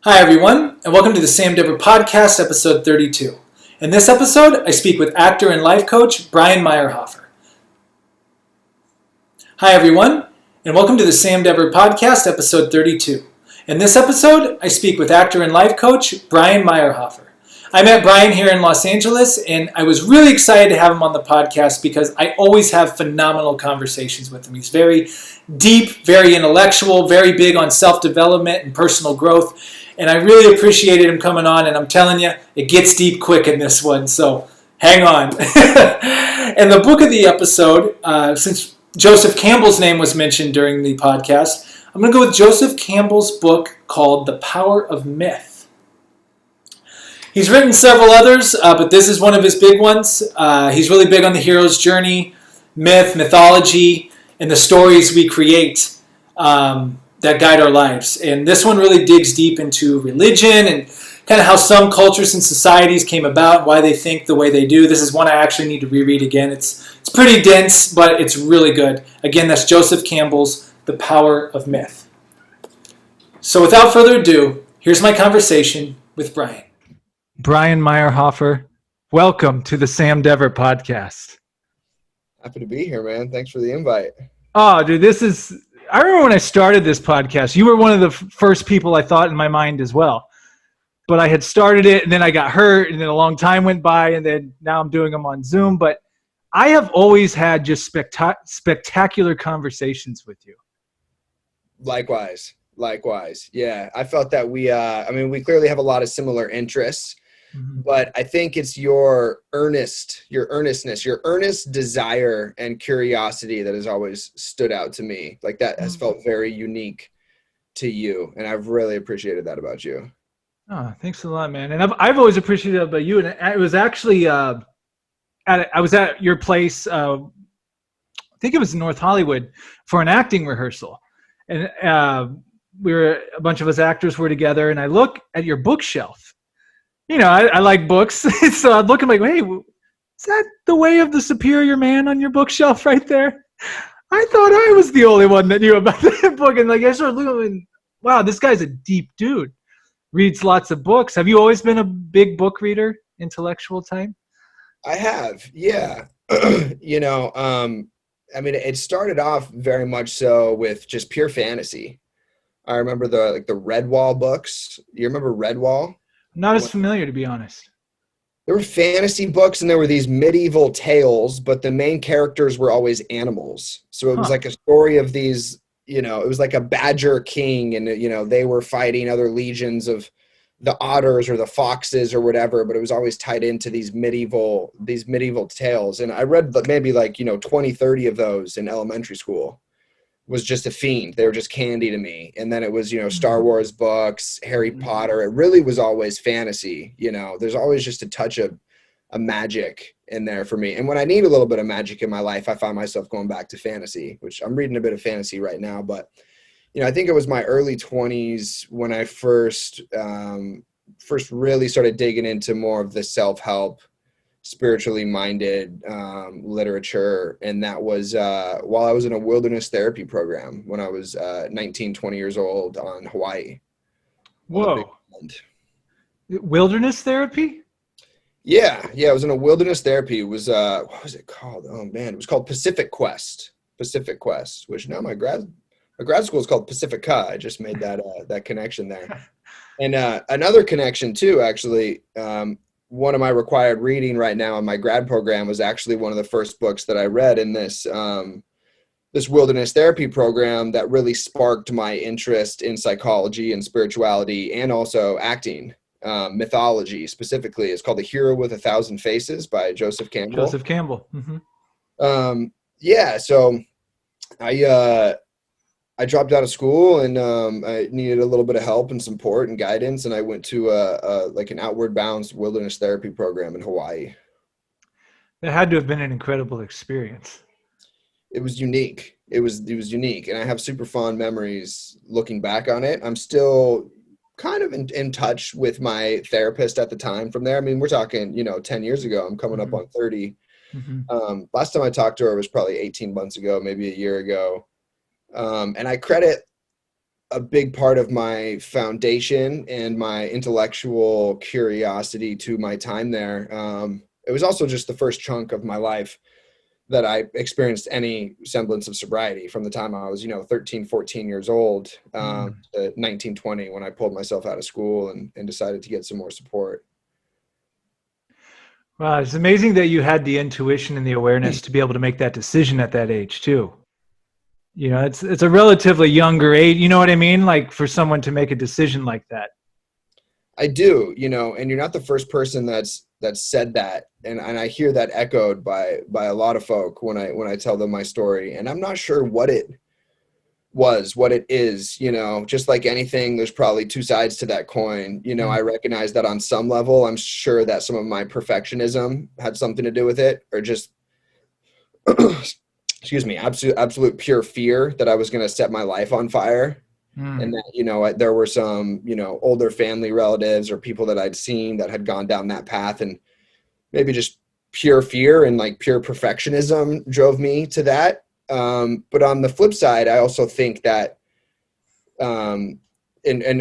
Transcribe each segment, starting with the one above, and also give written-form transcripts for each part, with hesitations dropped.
Hi, everyone, and welcome to the Sam Dever Podcast, episode 32. In this episode, I speak with actor and life coach Brian Maierhofer. Hi, everyone, and welcome to the Sam Dever Podcast, episode 32. In this episode, I speak with actor and life coach Brian Maierhofer. I met Brian here in Los Angeles, and I was really excited to have him on the podcast because I always have phenomenal conversations with him. He's very deep, very intellectual, very big on self-development and personal growth. And I really appreciated him coming on, and I'm telling you, it gets deep quick in this one, so hang on. And the book of the episode, since Joseph Campbell's name was mentioned during the podcast, I'm going to go with Joseph Campbell's book called The Power of Myth. He's written several others, but this is one of his big ones. He's really big on the hero's journey, myth, mythology, and the stories we create that guide our lives. And this one really digs deep into religion and kind of how some cultures and societies came about, why they think the way they do. This is one I actually need to reread again. It's pretty dense, but it's really good. Again, that's Joseph Campbell's The Power of Myth. So without further ado, here's my conversation with Brian. Brian Maierhofer, welcome to the Sam Dever Podcast. Happy to be here, man. Thanks for the invite. Oh, dude, I remember when I started this podcast, you were one of the first people I thought in my mind as well. But I had started it, and then I got hurt, and then a long time went by, and then now I'm doing them on Zoom. But I have always had just spectacular conversations with you. Likewise. Yeah, I felt that we clearly have a lot of similar interests. Mm-hmm. But I think it's your earnestness, your earnest desire and curiosity that has always stood out to me. Like that has felt very unique to you. And I've really appreciated that about you. Oh, thanks a lot, man. And I've always appreciated it about you. And it was actually, I was at your place, I think it was in North Hollywood, for an acting rehearsal. And a bunch of us actors were together, and I look at your bookshelf. You know, I like books, so I'd look and I'm like, hey, is that The Way of the Superior Man on your bookshelf right there? I thought I was the only one that knew about that book. And like, I started looking and wow, this guy's a deep dude. Reads lots of books. Have you always been a big book reader, intellectual type? I have, yeah. It started off very much so with just pure fantasy. I remember the Redwall books. You remember Redwall? Not as familiar, to be honest. There were fantasy books and there were these medieval tales, but the main characters were always animals. So it was like a story of these, it was like a badger king, and, they were fighting other legions of the otters or the foxes or whatever, but it was always tied into these medieval tales. And I read maybe 20, 30 of those in elementary school. Was just a fiend. They were just candy to me. And then it was, Star Wars books, Harry Potter. It really was always fantasy. There's always just a touch of a magic in there for me. And when I need a little bit of magic in my life, I find myself going back to fantasy, which I'm reading a bit of fantasy right now. But, I think it was my early 20s when I first really started digging into more of the self-help, spiritually minded literature. And that was while I was in a wilderness therapy program when I was 19, 20 years old on Hawaii. Whoa. Wilderness therapy? Yeah. I was in a wilderness therapy. It was, what was it called? Oh man, it was called Pacific Quest, which now my grad school is called Pacifica. I just made that connection there. And another connection too, actually, one of my required reading right now in my grad program was actually one of the first books that I read in this wilderness therapy program that really sparked my interest in psychology and spirituality and also acting, mythology specifically. It's called The Hero with a Thousand Faces by Joseph Campbell. Mm-hmm. So I dropped out of school and I needed a little bit of help and support and guidance. And I went to an outward bound wilderness therapy program in Hawaii. That had to have been an incredible experience. It was unique. It was unique. And I have super fond memories looking back on it. I'm still kind of in touch with my therapist at the time from there. I mean, we're talking, 10 years ago. I'm coming up on 30. Mm-hmm. Last time I talked to her was probably 18 months ago, maybe a year ago. And I credit a big part of my foundation and my intellectual curiosity to my time there. It was also just the first chunk of my life that I experienced any semblance of sobriety, from the time I was, 13, 14 years old, to 19, 20, when I pulled myself out of school and decided to get some more support. Wow, it's amazing that you had the intuition and the awareness to be able to make that decision at that age too. It's a relatively younger age, you know what I mean? Like, for someone to make a decision like that. I do, and you're not the first person that's said that. And I hear that echoed by a lot of folk when I tell them my story. And I'm not sure what it is, just like anything, there's probably two sides to that coin. I recognize that on some level, I'm sure that some of my perfectionism had something to do with it, or just, excuse me, absolute pure fear that I was going to set my life on fire. And that, there were some, older family relatives or people that I'd seen that had gone down that path, and maybe just pure fear and like pure perfectionism drove me to that. But on the flip side, I also think that an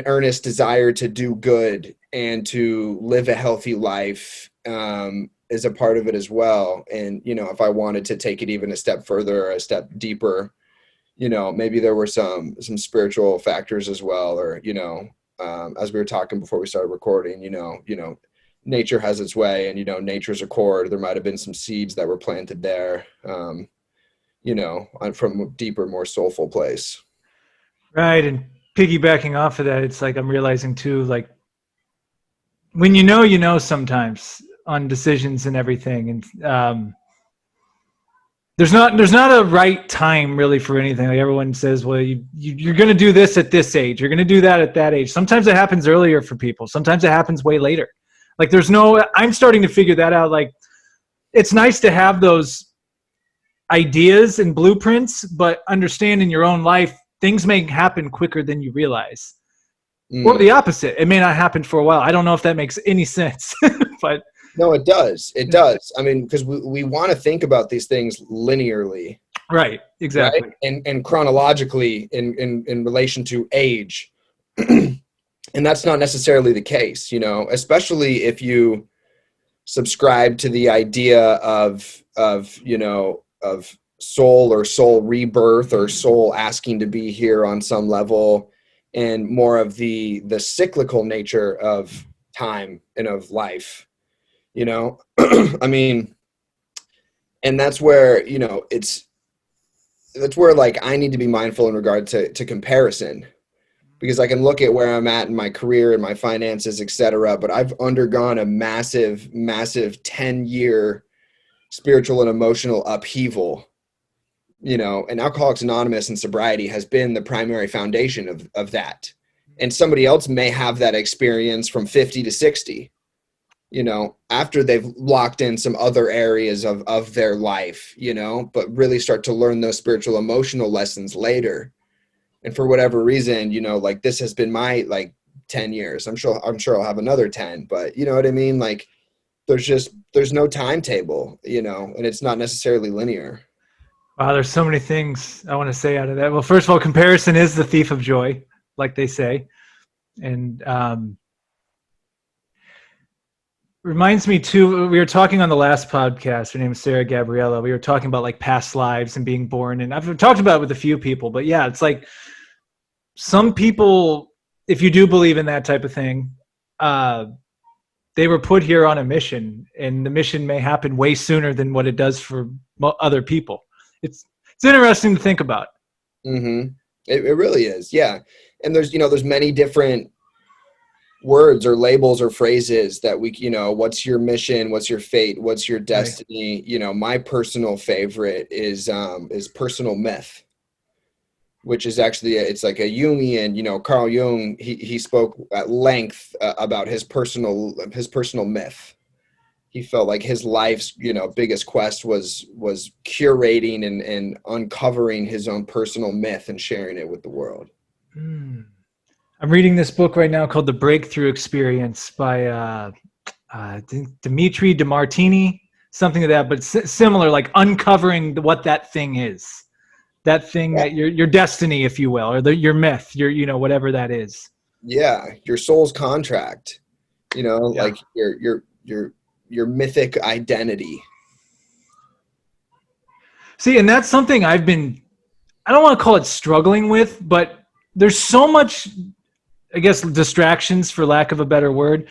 earnest desire to do good and to live a healthy life is a part of it as well. And, if I wanted to take it even a step further, or a step deeper, maybe there were some spiritual factors as well, or, as we were talking before we started recording, nature has its way, and, nature's a chord. There might've been some seeds that were planted there, from a deeper, more soulful place. Right. And piggybacking off of that, it's like, I'm realizing too, like, when sometimes on decisions and everything. And, there's not a right time really for anything. Like, everyone says, well, you're going to do this at this age. You're going to do that at that age. Sometimes it happens earlier for people. Sometimes it happens way later. Like, I'm starting to figure that out. Like, it's nice to have those ideas and blueprints, but understand in your own life, things may happen quicker than you realize. Or the opposite. It may not happen for a while. I don't know if that makes any sense, but no, it does. It does. I mean, because we want to think about these things linearly. Right. Exactly. Right? And chronologically in relation to age. And that's not necessarily the case, especially if you subscribe to the idea of soul, or soul rebirth, or soul asking to be here on some level, and more of the cyclical nature of time and of life. I mean, and that's where, that's where, like, I need to be mindful in regard to comparison, because I can look at where I'm at in my career and my finances, etc. But I've undergone a massive 10-year spiritual and emotional upheaval, and Alcoholics Anonymous and sobriety has been the primary foundation of that. And somebody else may have that experience from 50 to 60. After they've locked in some other areas of their life, but really start to learn those spiritual emotional lessons later. And for whatever reason, like, this has been my, like, 10 years. I'm sure I'll have another 10, but you know what I mean? Like, there's no timetable, and it's not necessarily linear. Wow. There's so many things I want to say out of that. Well, first of all, comparison is the thief of joy, like they say. And, reminds me too, we were talking on the last podcast, her name is Sarah Gabriella. We were talking about, like, past lives and being born, and I've talked about it with a few people, but yeah, it's like, some people, if you do believe in that type of thing, they were put here on a mission, and the mission may happen way sooner than what it does for other people. It's interesting to think about. Mm-hmm. It really is. Yeah. And there's many different words or labels or phrases that we, what's your mission? What's your fate? What's your destiny? Right. My personal favorite is personal myth, which is actually, it's like a Jungian, Carl Jung, he spoke at length about his personal myth. He felt like his life's, biggest quest was curating and uncovering his own personal myth and sharing it with the world. I'm reading this book right now called The Breakthrough Experience by Dimitri DeMartini, something like that, but similar, like uncovering what that thing is. that thing Yeah. that your destiny, if you will, or your myth, whatever that is. Yeah, your soul's contract, Yeah. like your mythic identity. See, and that's something I don't want to call it struggling with, but there's so much, I guess, distractions, for lack of a better word.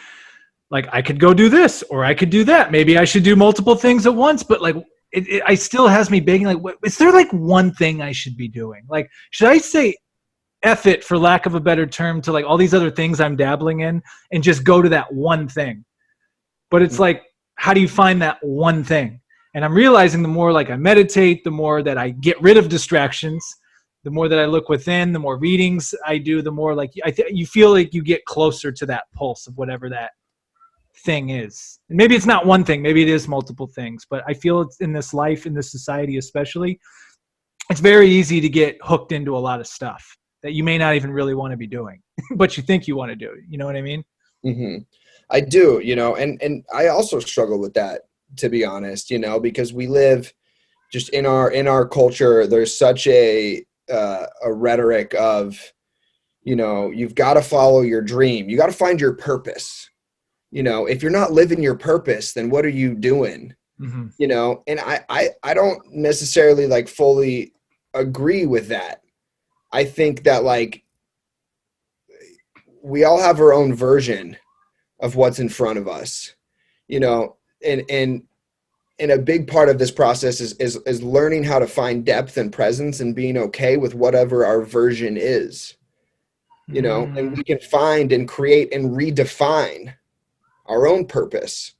Like, I could go do this or I could do that. Maybe I should do multiple things at once, but like I still has me begging, like, is there like one thing I should be doing? Like, should I say F it, for lack of a better term, to like all these other things I'm dabbling in and just go to that one thing? But it's like, how do you find that one thing? And I'm realizing the more like I meditate, the more that I get rid of distractions, the more that I look within, the more readings I do, the more like you feel like you get closer to that pulse of whatever that thing is. And maybe it's not one thing, maybe it is multiple things, but I feel it's in this life, in this society especially, it's very easy to get hooked into a lot of stuff that you may not even really want to be doing, but you think you want to do it. You know what I mean? Mm-hmm. I do, and I also struggle with that, to be honest, because we live just in our culture. There's such a rhetoric of, you've got to follow your dream. You got to find your purpose. If you're not living your purpose, then what are you doing? Mm-hmm. And I don't necessarily like fully agree with that. I think that like we all have our own version of what's in front of us, and a big part of this process is learning how to find depth and presence and being okay with whatever our version is, and we can find and create and redefine our own purpose.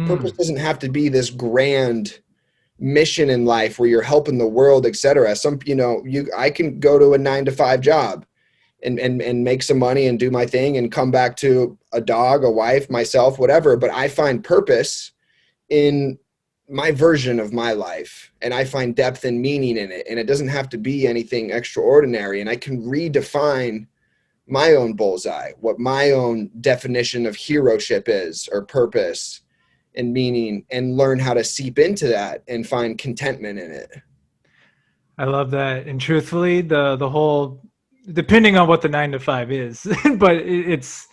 Purpose doesn't have to be this grand mission in life where you're helping the world, etc. I can go to a 9-to-5 job and make some money and do my thing and come back to a dog, a wife, myself, whatever. But I find purpose in my version of my life, and I find depth and meaning in it. And it doesn't have to be anything extraordinary. And I can redefine my own bullseye, what my own definition of heroship is, or purpose and meaning, and learn how to seep into that and find contentment in it. I love that. And truthfully, the whole, depending on what the 9-to-5 is, but it's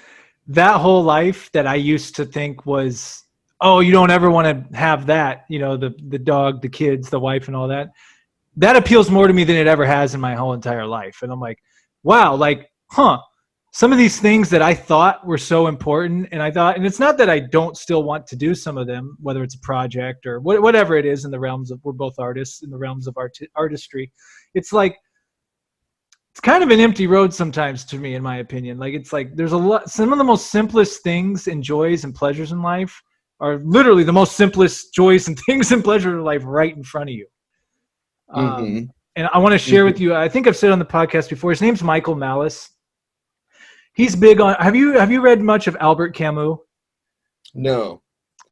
that whole life that I used to think was, oh, you don't ever want to have that, the dog, the kids, the wife, and all that. That appeals more to me than it ever has in my whole entire life. And I'm like, wow, like, some of these things that I thought were so important, and it's not that I don't still want to do some of them, whether it's a project or whatever it is in the realms of, we're both artists in the realms of artistry. It's like, it's kind of an empty road sometimes to me, in my opinion. Like, it's like, there's some of the most simplest things and joys and pleasures in life are literally the most simplest joys and things and pleasures in life right in front of you. And I want to share with you, I think I've said on the podcast before, his name's Michael Malice. He's big on, have you read much of Albert Camus? No.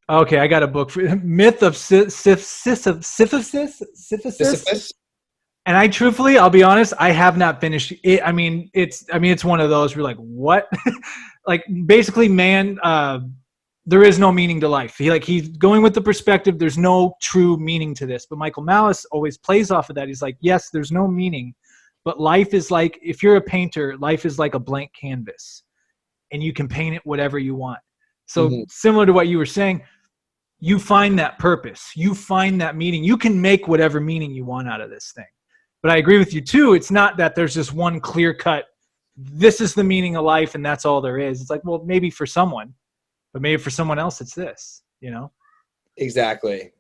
Okay, I got a book for Myth of Sisyphus. And I truthfully, I'll be honest, I have not finished it. It's one of those where you're like, what? Like, basically, man, there is no meaning to life. He's going with the perspective, there's no true meaning to this. But Michael Malice always plays off of that. He's like, yes, there's no meaning. But life is like, if you're a painter, life is like a blank canvas, and you can paint it whatever you want. So similar to what you were saying, you find that purpose, you find that meaning, you can make whatever meaning you want out of this thing. But I agree with you too. It's not that there's just one clear cut, this is the meaning of life and that's all there is. It's like, well, maybe for someone, but maybe for someone else, it's this, Exactly.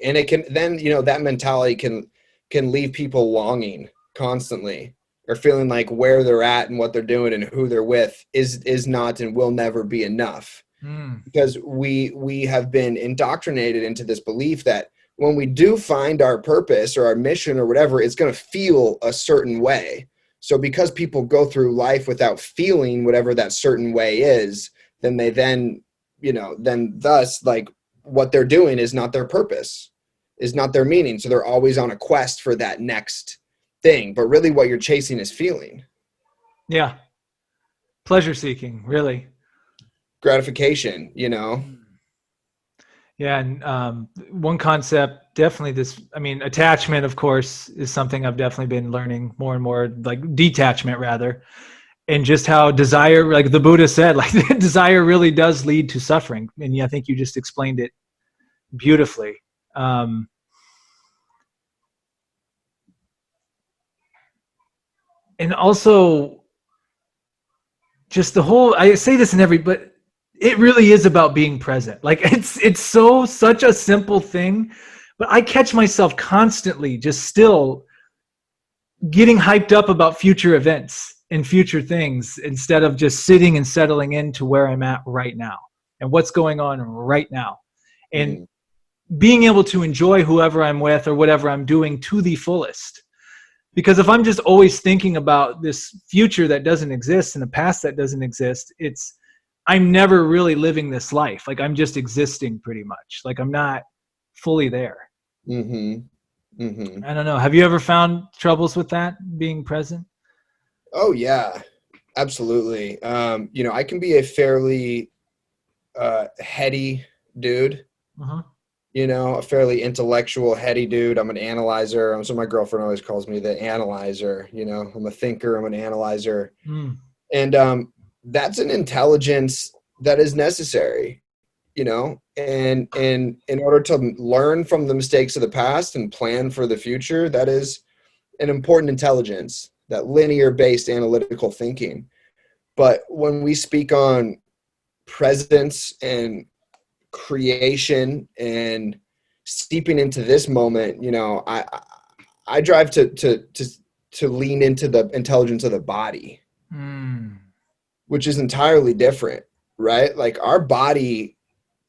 And it can then, that mentality can leave people longing constantly, or feeling like where they're at and what they're doing and who they're with is not and will never be enough. Because we have been indoctrinated into this belief that when we do find our purpose or our mission or whatever, it's going to feel a certain way. So because people go through life without feeling whatever that certain way is, then thus, like, what they're doing is not their purpose, is not their meaning. So they're always on a quest for that next thing, but really what you're chasing is feeling. Yeah. Pleasure seeking, really. Gratification, Yeah, and one concept, definitely this, I mean, attachment, of course, is something I've definitely been learning more and more, like detachment rather, and just how desire, like the Buddha said, like desire really does lead to suffering. And yeah, I think you just explained it beautifully. Um, and also just the whole, I say this in every, but it really is about being present. Like it's such a simple thing, but I catch myself constantly just still getting hyped up about future events and future things instead of just sitting and settling into where I'm at right now and what's going on right now. And Mm-hmm. being able to enjoy whoever I'm with or whatever I'm doing to the fullest. Because if I'm just always thinking about this future that doesn't exist and the past that doesn't exist, I'm never really living this life. Like I'm just existing pretty much. Like I'm not fully there. Mm-hmm. Mm-hmm. I don't know. Have you ever found troubles with that, being present? Oh yeah, absolutely. I can be a fairly heady dude. Uh-huh. A fairly intellectual, heady dude. I'm an analyzer. So my girlfriend always calls me the analyzer. I'm a thinker. I'm an analyzer, Mm. and that's an intelligence that is necessary. And in order to learn from the mistakes of the past and plan for the future, that is an important intelligence. That linear-based analytical thinking. But when we speak on presence and creation and steeping into this moment, I drive to lean into the intelligence of the body, Mm. which is entirely different, right? Like our body,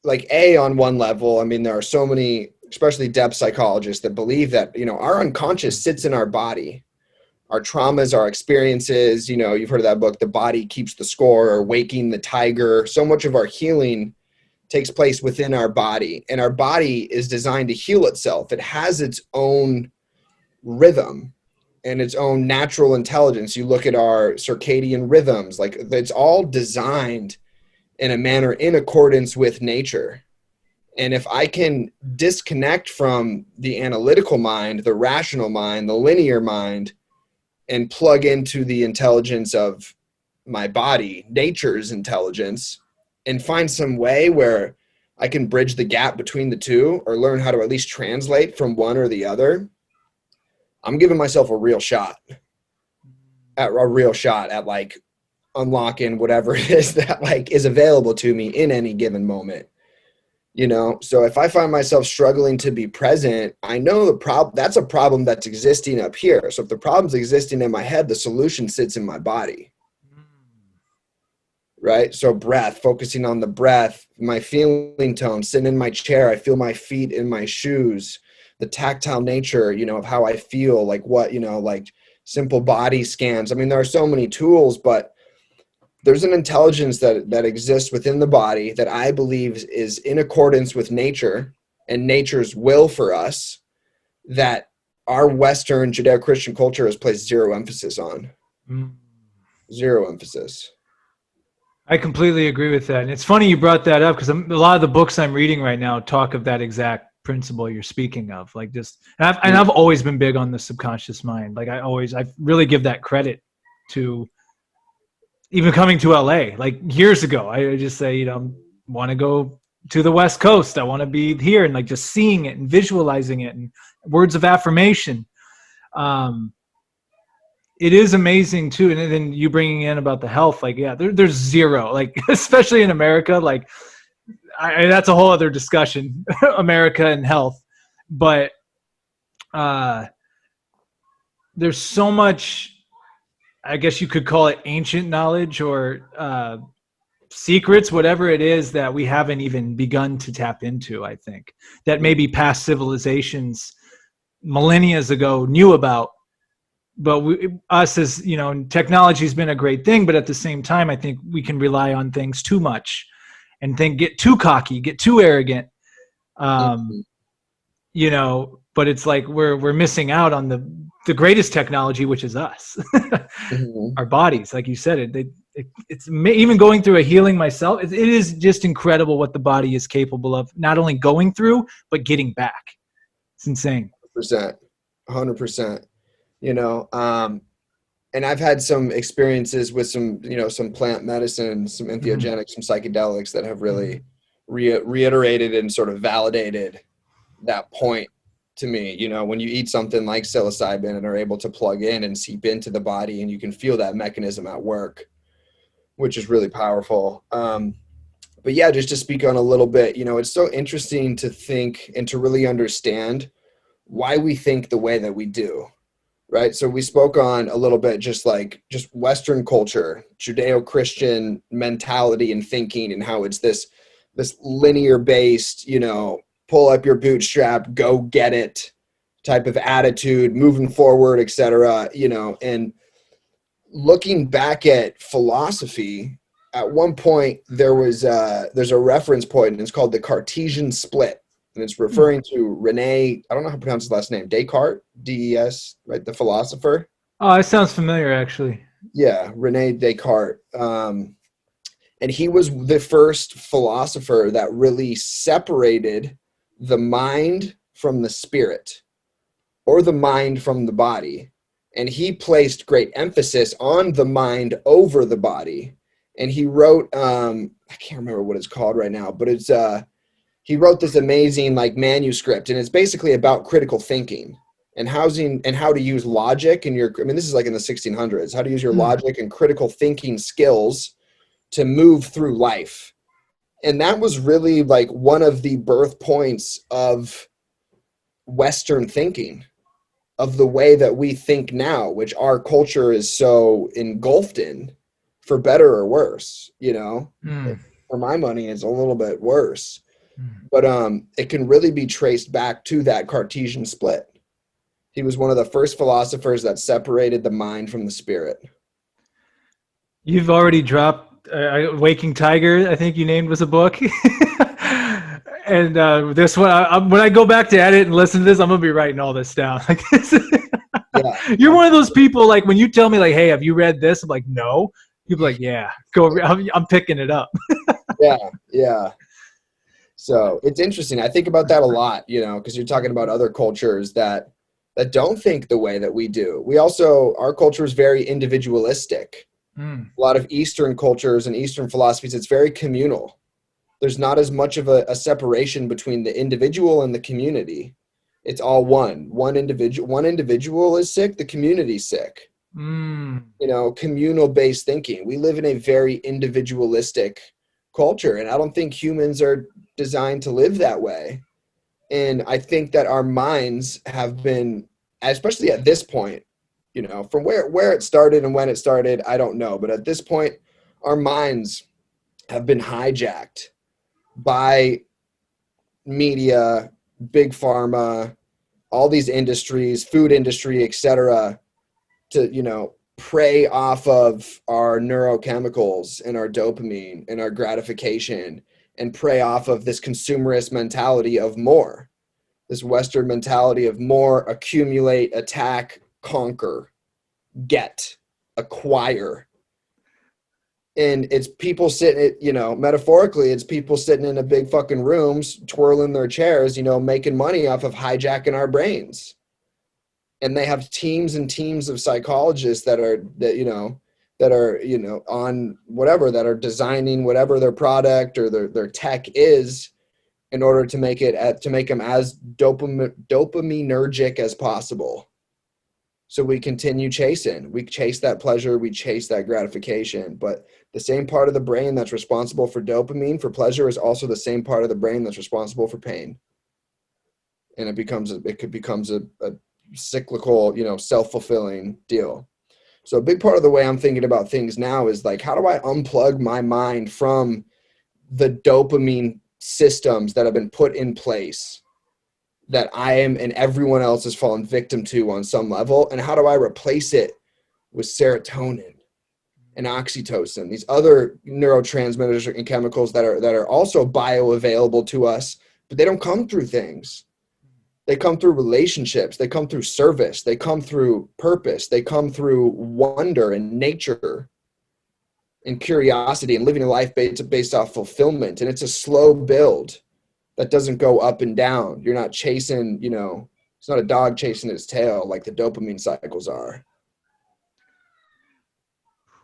like on one level, I mean, there are so many, especially depth psychologists, that believe that our unconscious sits in our body. Our traumas, our experiences, you've heard of that book, The Body Keeps the Score, or Waking the Tiger. So much of our healing takes place within our body, and our body is designed to heal itself. It has its own rhythm and its own natural intelligence. You look at our circadian rhythms, like it's all designed in a manner in accordance with nature. And if I can disconnect from the analytical mind, the rational mind, the linear mind, and plug into the intelligence of my body, nature's intelligence, and find some way where I can bridge the gap between the two, or learn how to at least translate from one or the other, I'm giving myself a real shot at like unlocking whatever it is that like is available to me in any given moment. So if I find myself struggling to be present, I know that's a problem that's existing up here. So if the problem's existing in my head, the solution sits in my body. Right? So breath, focusing on the breath, my feeling tone, sitting in my chair, I feel my feet in my shoes, the tactile nature, of how I feel, like like simple body scans. I mean, there are so many tools, but there's an intelligence that exists within the body that I believe is in accordance with nature and nature's will for us, that our Western Judeo-Christian culture has placed zero emphasis on. Mm. Zero emphasis. I completely agree with that. And it's funny you brought that up because a lot of the books I'm reading right now talk of that exact principle you're speaking of. Like just, and I've always been big on the subconscious mind. Like I really give that credit to even coming to LA. Like years ago, I just say, want to go to the West Coast. I want to be here, and like just seeing it and visualizing it and words of affirmation. It is amazing too. And then you bringing in about the health, like, yeah, there's zero, like, especially in America, like that's a whole other discussion, America and health. But there's so much, I guess you could call it ancient knowledge or secrets, whatever it is that we haven't even begun to tap into, I think, that maybe past civilizations millennia ago knew about. But us as, technology has been a great thing, but at the same time, I think we can rely on things too much and get too cocky, get too arrogant. but it's like we're missing out on the greatest technology, which is us, Mhm. our bodies. Like you said, even going through a healing myself. It is just incredible what the body is capable of, not only going through but getting back. It's insane. 100%. You know, and I've had some experiences with some plant medicine, some entheogenics, some psychedelics that have really reiterated and sort of validated that point to me. You know, when you eat something like psilocybin and are able to plug in and seep into the body, and you can feel that mechanism at work, which is really powerful. But yeah, just to speak on a little bit, it's so interesting to think and to really understand why we think the way that we do. Right. So we spoke on a little bit, just Western culture, Judeo-Christian mentality and thinking, and how it's this linear based, pull up your bootstrap, go get it type of attitude, moving forward, etc. And looking back at philosophy, at one point there's a reference point, and it's called the Cartesian split. And it's referring to Rene, I don't know how to pronounce his last name, Descartes, D-E-S, right? The philosopher. Oh, it sounds familiar, actually. Yeah, Rene Descartes. And he was the first philosopher that really separated the mind from the spirit, or the mind from the body. And he placed great emphasis on the mind over the body. And he wrote, I can't remember what it's called right now, but he wrote this amazing manuscript, and it's basically about critical thinking and how to use logic in this is in the 1600s, how to use your logic and critical thinking skills to move through life. And that was really one of the birth points of Western thinking, of the way that we think now, which our culture is so engulfed in, for better or worse. For my money, it's a little bit worse. But it can really be traced back to that Cartesian split. He was one of the first philosophers that separated the mind from the spirit. You've already dropped Waking Tiger, I think you named, was a book. And this one, when I go back to edit and listen to this, I'm going to be writing all this down. Yeah. You're one of those people, when you tell me, hey, have you read this? I'm like, no. You'll be like, yeah, go. I'm picking it up. Yeah. So it's interesting. I think about that a lot, because you're talking about other cultures that don't think the way that we do. Our culture is very individualistic. A lot of Eastern cultures and Eastern philosophies, it's very communal. There's not as much of a separation between the individual and the community. It's all one. One individual is sick, the community's sick. Communal-based thinking. We live in a very individualistic culture, and I don't think humans are designed to live that way. And I think that our minds have been, especially at this point, from where it started and when it started, I don't know. But at this point, our minds have been hijacked by media, big pharma, all these industries, food industry, etc., to, prey off of our neurochemicals and our dopamine and our gratification, and prey off of this consumerist mentality of more, this Western mentality of more, accumulate, attack, conquer, get, acquire. And it's people sitting, metaphorically, it's people sitting in a big fucking rooms, twirling their chairs, making money off of hijacking our brains. And they have teams and teams of psychologists that are on whatever, that are designing whatever their product or their tech is, in order to make them as dopaminergic as possible. So we continue chasing. We chase that pleasure. We chase that gratification. But the same part of the brain that's responsible for dopamine, for pleasure, is also the same part of the brain that's responsible for pain. And it becomes a cyclical, self-fulfilling deal. So a big part of the way I'm thinking about things now is how do I unplug my mind from the dopamine systems that have been put in place that I am and everyone else has fallen victim to on some level? And how do I replace it with serotonin and oxytocin, these other neurotransmitters and chemicals that are also bioavailable to us, but they don't come through things. They come through relationships. They come through service. They come through purpose. They come through wonder and nature and curiosity and living a life based off fulfillment. And it's a slow build that doesn't go up and down. You're not chasing, it's not a dog chasing its tail like the dopamine cycles are.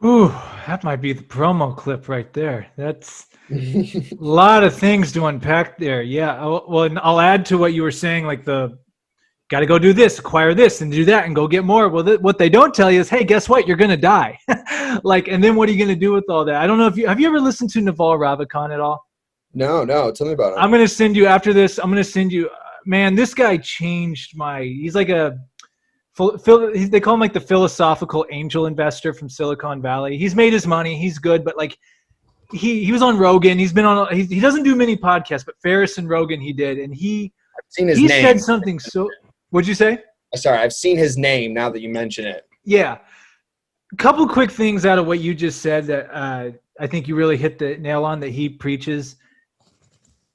Ooh, that might be the promo clip right there. That's a lot of things to unpack there. Yeah. Well, and I'll add to what you were saying, like got to go do this, acquire this, and do that, and go get more. Well, what they don't tell you is, hey, guess what? You're going to die. And then what are you going to do with all that? I don't know if have you ever listened to Naval Ravikant at all? No. Tell me about it. I'm going to send you after this. I'm going to send you, man, this guy changed he's like they call him like the philosophical angel investor from Silicon Valley. He's made his money. He's good. But like he was on Rogan. He's been on, he doesn't do many podcasts, but Ferris and Rogan he did. And I've seen his name. Said something what'd you say? Sorry, I've seen his name now that you mention it. Yeah. A couple quick things out of what you just said that I think you really hit the nail on that he preaches.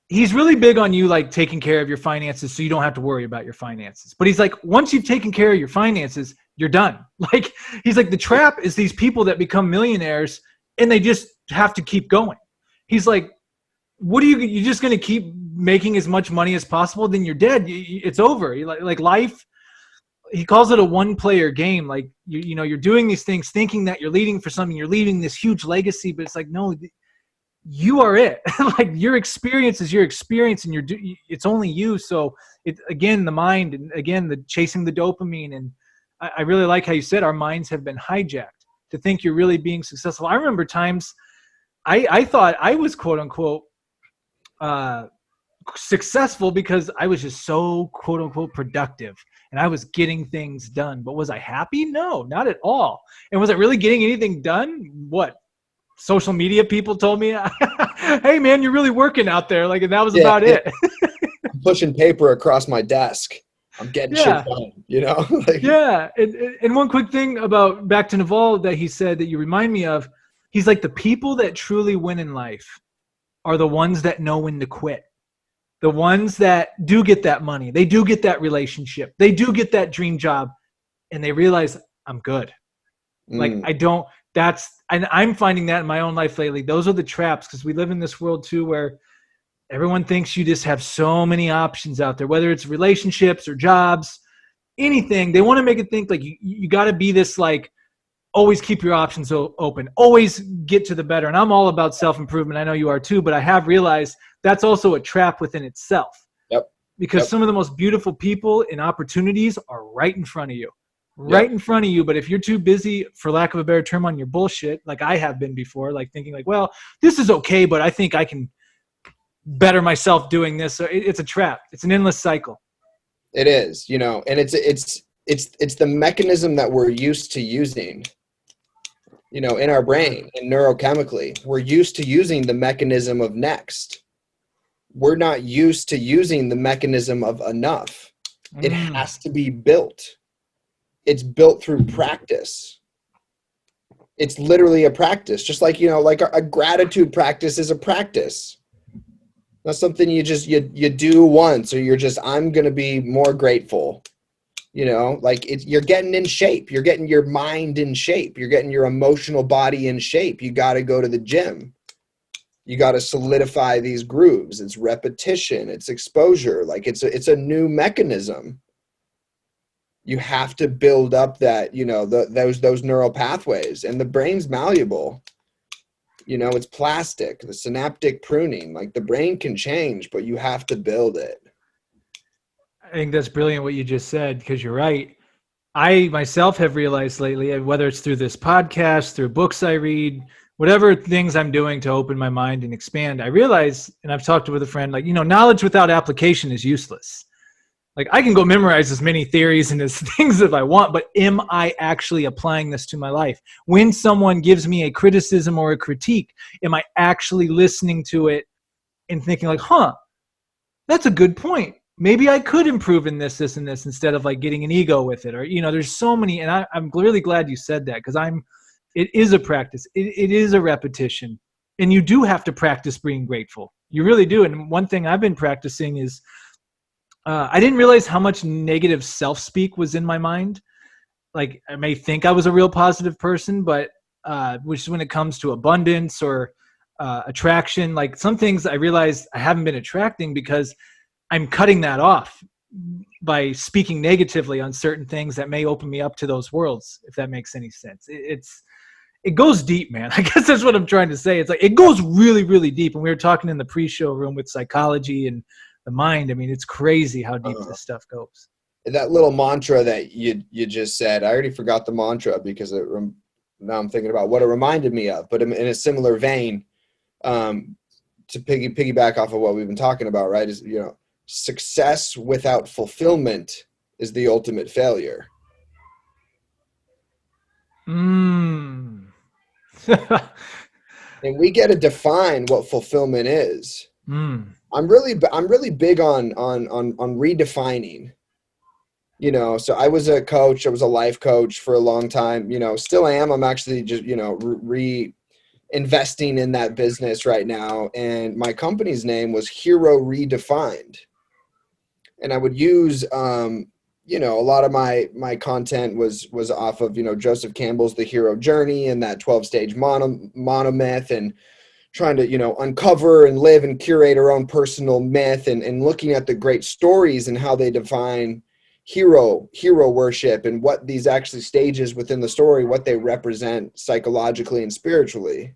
He's really big on you like taking care of your finances so you don't have to worry about your finances. But he's like, once you've taken care of your finances, you're done. Like, he's like, the trap is these people that become millionaires and they just have to keep going. He's like, you're just going to keep making as much money as possible? Then you're dead. It's over. Like life, he calls it a one-player game. Like, you're doing these things thinking that you're leading for something. You're leaving this huge legacy, but it's like, no, you are it. Like, your experience is your experience, and it's only you. So again, the mind, and again, the chasing the dopamine. And I really like how you said our minds have been hijacked to think you're really being successful. I remember times I thought I was quote unquote successful because I was just so quote unquote productive and I was getting things done. But was I happy? No, not at all. And was I really getting anything done? What? Social media people told me, hey man, you're really working out there. Like, and that was about it. I'm pushing paper across my desk. I'm getting shit done, Like, yeah. And one quick thing about back to Naval that he said that you remind me of, he's like, the people that truly win in life are the ones that know when to quit. The ones that do get that money. They do get that relationship. They do get that dream job. And they realize, I'm good. Like, and I'm finding that in my own life lately. Those are the traps, because we live in this world too where everyone thinks you just have so many options out there, whether it's relationships or jobs, anything. They want to make it think like you got to be this, like, always keep your options open, always get to the better. And I'm all about self-improvement. I know you are too, but I have realized that's also a trap within itself. Yep. Because some of the most beautiful people and opportunities are right in front of you. Right in front of you. But if you're too busy, for lack of a better term, on your bullshit, like I have been before, like thinking like, well, this is okay, but I think I can better myself doing this. So it's a trap. It's an endless cycle. It is, and it's the mechanism that we're used to using, in our brain and neurochemically. We're used to using the mechanism of next. We're not used to using the mechanism of enough. It has to be built. It's built through practice. It's literally a practice, just like, like a gratitude practice is a practice. That's something you do once, or you're just, I'm going to be more grateful. You're getting in shape. You're getting your mind in shape. You're getting your emotional body in shape. You got to go to the gym. You got to solidify these grooves. It's repetition. It's exposure. Like it's a new mechanism. You have to build up that, those neural pathways, and the brain's malleable. It's plastic, the synaptic pruning, like the brain can change, but you have to build it. I think that's brilliant what you just said, because you're right. I myself have realized lately, whether it's through this podcast, through books I read, whatever things I'm doing to open my mind and expand, I realize, and I've talked with a friend, like, knowledge without application is useless. Like, I can go memorize as many theories and as things if I want, but am I actually applying this to my life? When someone gives me a criticism or a critique, am I actually listening to it and thinking like, that's a good point. Maybe I could improve in this, and this, instead of like getting an ego with it. Or, there's so many, and I'm really glad you said that, because it is a practice. It is a repetition, and you do have to practice being grateful. You really do. And one thing I've been practicing is, I didn't realize how much negative self-speak was in my mind. Like I may think I was a real positive person, but which is when it comes to abundance or attraction, like some things I realized I haven't been attracting because I'm cutting that off by speaking negatively on certain things that may open me up to those worlds, if that makes any sense. It goes deep, man. I guess that's what I'm trying to say. It's like it goes really, really deep. And we were talking in the pre-show room with psychology and the mind. I mean, it's crazy how deep this stuff goes. That little mantra that you just said, I already forgot the mantra because now I'm thinking about what it reminded me of. But in a similar vein, to piggyback off of what we've been talking about, right? Is success without fulfillment is the ultimate failure. And we get to define what fulfillment is. I'm really big on redefining. So I was a coach. I was a life coach for a long time. Still am. I'm actually just investing in that business right now. And my company's name was Hero Redefined. And I would use, a lot of my content was off of, Joseph Campbell's The Hero Journey and that 12-stage monomyth, and trying to, uncover and live and curate our own personal myth, and looking at the great stories and how they define hero worship and what these actually stages within the story, what they represent psychologically and spiritually.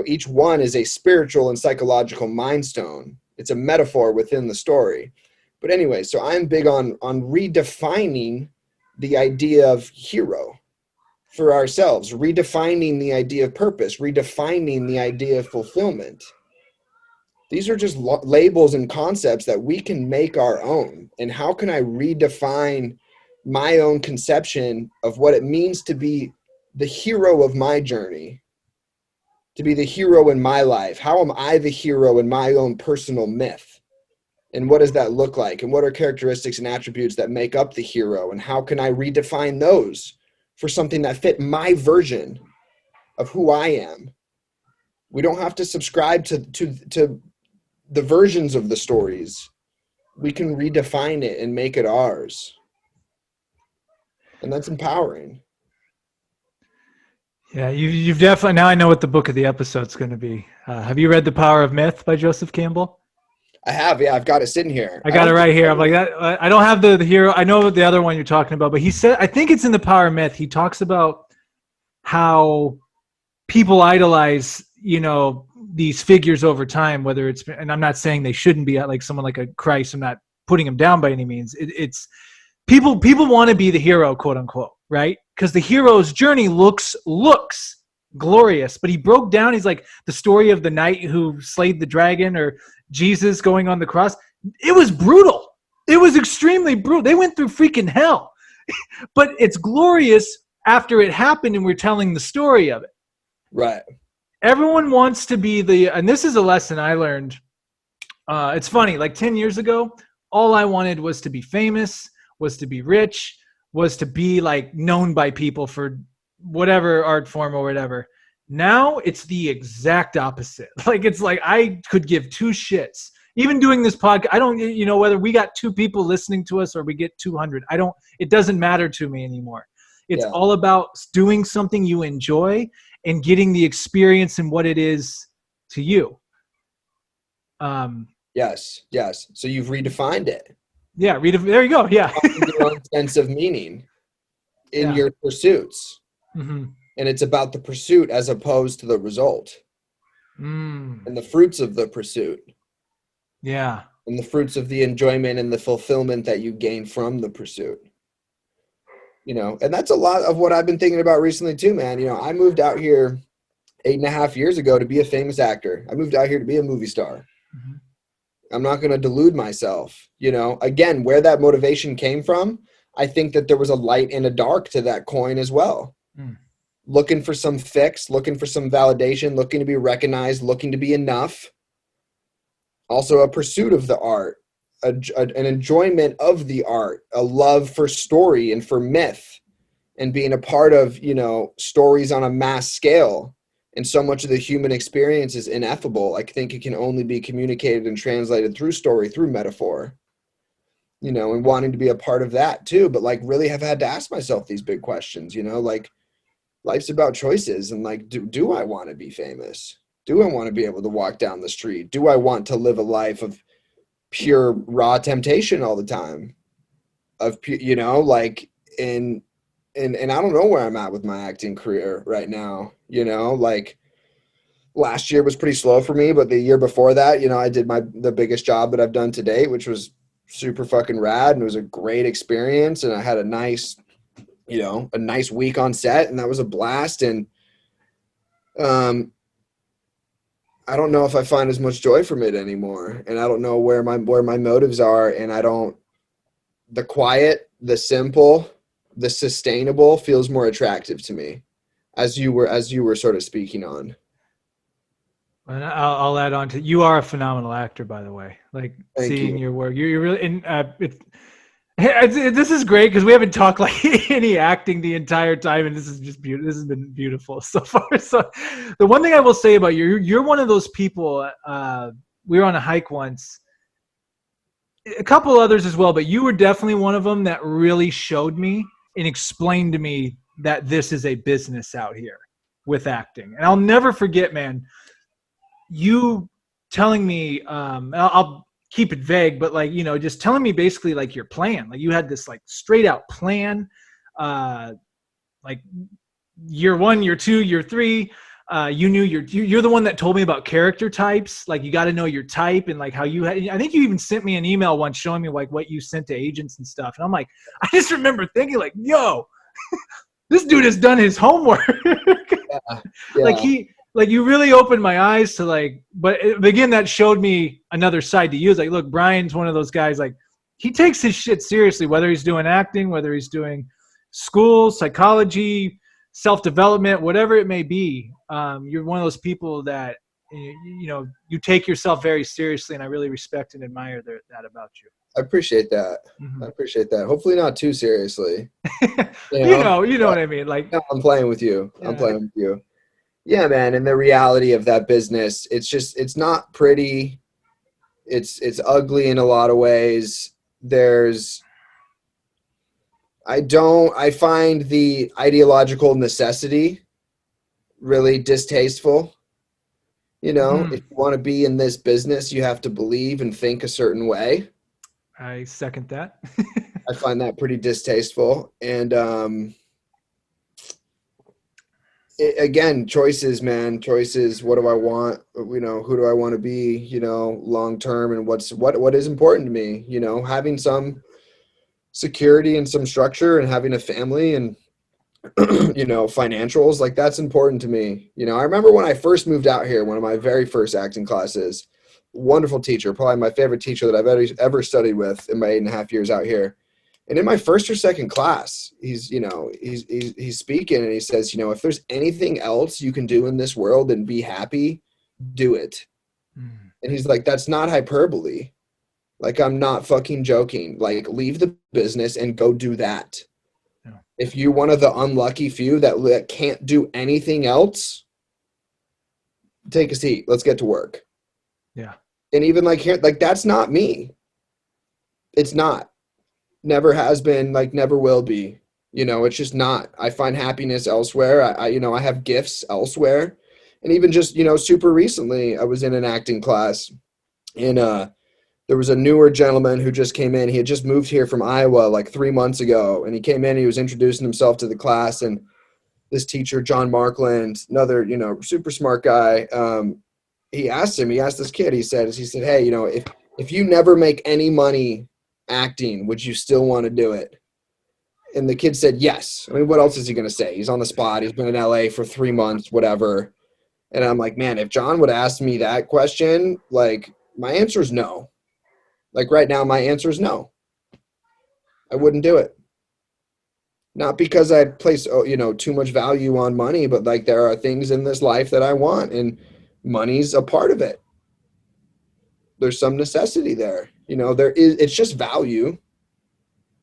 Each one is a spiritual and psychological mindstone. It's a metaphor within the story. But anyway, so I'm big on redefining the idea of hero for ourselves, redefining the idea of purpose, redefining the idea of fulfillment. These are just labels and concepts that we can make our own. And how can I redefine my own conception of what it means to be the hero of my journey, to be the hero in my life? How am I the hero in my own personal myth? And what does that look like? And what are characteristics and attributes that make up the hero? And how can I redefine those for something that fit my version of who I am? We don't have to subscribe to the versions of the stories. We can redefine it and make it ours. And that's empowering. Yeah, you've definitely, now I know what the book of the episode's going to be. Have you read The Power of Myth by Joseph Campbell? I have, yeah. I've got it sitting here. I got it right here. I'm like, I don't have the hero. I know the other one you're talking about, but he said, I think it's in The Power of Myth. He talks about how people idolize, these figures over time, whether it's, and I'm not saying they shouldn't be like someone like a Christ. I'm not putting him down by any means. It's people want to be the hero, quote unquote, right? Because the hero's journey looks glorious, but he broke down. He's like the story of the knight who slayed the dragon, or Jesus going on the cross. It was brutal. It was extremely brutal. They went through freaking hell, but it's glorious after it happened, and we're telling the story of it. Right. Everyone wants to be and this is a lesson I learned. It's funny, like 10 years ago, all I wanted was to be famous, was to be rich, was to be like known by people for whatever art form or whatever. Now it's the exact opposite. Like, it's like I could give two shits. Even doing this podcast, I don't, whether we got 2 people listening to us or we get 200, it doesn't matter to me anymore. It's all about doing something you enjoy and getting the experience and what it is to you. Yes. So you've redefined it. Yeah, there you go. Yeah. Your own sense of meaning in your pursuits. Mm-hmm. And it's about the pursuit as opposed to the result. And the fruits of the pursuit. Yeah. And the fruits of the enjoyment and the fulfillment that you gain from the pursuit. And that's a lot of what I've been thinking about recently too, man. I moved out here 8.5 years ago to be a famous actor. I moved out here to be a movie star. Mm-hmm. I'm not going to delude myself. Again, where that motivation came from, I think that there was a light and a dark to that coin as well. Looking for some fix, looking for some validation, looking to be recognized, looking to be enough. Also a pursuit of the art, an enjoyment of the art, a love for story and for myth, and being a part of, stories on a mass scale. And so much of the human experience is ineffable. I think it can only be communicated and translated through story, through metaphor. you know, and wanting to be a part of that too, but like really have had to ask myself these big questions, you know, like life's about choices, and like, do I want to be famous? Do I want to be able to walk down the street? Do I want to live a life of pure raw temptation all the time? You know, like, and I don't know where I'm at with my acting career right now, you know, like last year was pretty slow for me, but the year before that, you know, I did the biggest job that I've done to date, which was super fucking rad, and it was a great experience, and I had a nice, you know, a nice week on set, and that was a blast. And I don't know if I find as much joy from it anymore, and I don't know where my motives are, and the quiet, the simple, the sustainable feels more attractive to me, as you were sort of speaking on. And I'll add on to, you are a phenomenal actor, by the way. Like, Thank seeing you. your work, you're really, and this is great because we haven't talked like any acting the entire time, and this is just beautiful. This has been beautiful so far. So, the one thing I will say about you, you're one of those people. We were on a hike once, a couple others as well, but you were definitely one of them that really showed me and explained to me that this is a business out here with acting. And I'll never forget, man, you telling me, I'll keep it vague, but like, you know, just telling me basically like your plan. Like, you had this like straight out plan, like year 1, year 2, year 3. You knew you're the one that told me about character types. Like, you got to know your type, and like how you had, I think you even sent me an email once showing me like what you sent to agents and stuff. And I'm like, I just remember thinking like, yo, this dude has done his homework. Yeah. Like you really opened my eyes to like, but again, that showed me another side to you. It's like, look, Brian's one of those guys, like, he takes his shit seriously, whether he's doing acting, whether he's doing school, psychology, self-development, whatever it may be. You're one of those people that, you know, you take yourself very seriously, and I really respect and admire that about you. I appreciate that. Mm-hmm. I appreciate that. Hopefully not too seriously. You know what I mean? Like, no, I'm playing with you. Yeah. I'm playing with you. Yeah, man. And the reality of that business, it's not pretty. It's ugly in a lot of ways. I find the ideological necessity really distasteful. You know, if you want to be in this business, you have to believe and think a certain way. I second that. I find that pretty distasteful. And again, choices, man. Choices. What do I want? You know, who do I want to be? You know, long term, and what is important to me? You know, having some security and some structure, and having a family, and you know, financials, like, that's important to me. You know, I remember when I first moved out here, one of my very first acting classes, wonderful teacher, probably my favorite teacher that I've ever studied with in my 8.5 years out here. And in my first or second class, he's speaking, and he says, you know, if there's anything else you can do in this world and be happy, do it. And he's like, that's not hyperbole. Like, I'm not fucking joking. Like, leave the business and go do that. Yeah. If you're one of the unlucky few that can't do anything else, take a seat. Let's get to work. Yeah. And even like here, like, that's not me. It's not. Never has been, like, never will be. You know, it's just not. I find happiness elsewhere. I you know, I have gifts elsewhere. And even just, you know, super recently, I was in an acting class, and there was a newer gentleman who just came in. He had just moved here from Iowa like 3 months ago, and he came in, he was introducing himself to the class, and this teacher, John Markland, another, you know, super smart guy, he asked this kid, he said, hey, you know, if you never make any money acting, would you still want to do it? And the kid said yes. I mean, what else is he going to say? He's on the spot. He's been in LA for 3 months, whatever. And I'm like, man, if John would ask me that question, like, my answer is no. Like, right now, my answer is no. I wouldn't do it. Not because I place, you know, too much value on money, but like, there are things in this life that I want, and money's a part of it. There's some necessity there. You know, it's just value.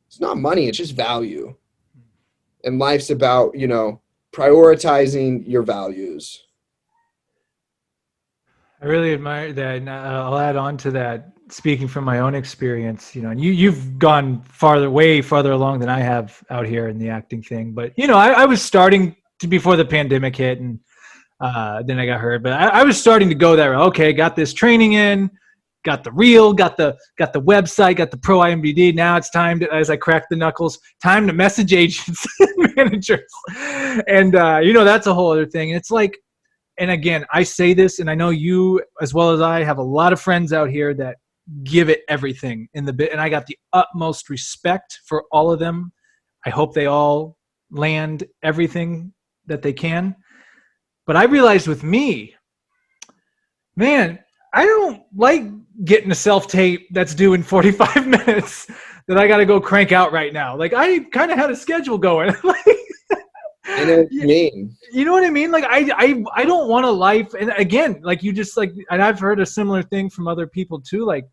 It's not money, it's just value. And life's about, you know, prioritizing your values. I really admire that. And I'll add on to that. speaking from my own experience, you know, and you've gone way farther along than I have out here in the acting thing. But, you know, I was starting to, before the pandemic hit, and then I got hurt, but I was starting to go there. Okay, got this training in, got the reel, got the website, got the pro IMDb. Now it's time to, as I crack the knuckles, time to message agents and managers. And, you know, that's a whole other thing. It's like, and again, I say this, and I know you as well as I have a lot of friends out here that give it everything in the bit. And I got the utmost respect for all of them. I hope they all land everything that they can. But I realized with me, man, I don't like getting a self-tape that's due in 45 minutes that I got to go crank out right now. Like, I kind of had a schedule going. I know what you mean. You know what I mean? Like, I don't want a life. And again, like you just like, and I've heard a similar thing from other people too. Like,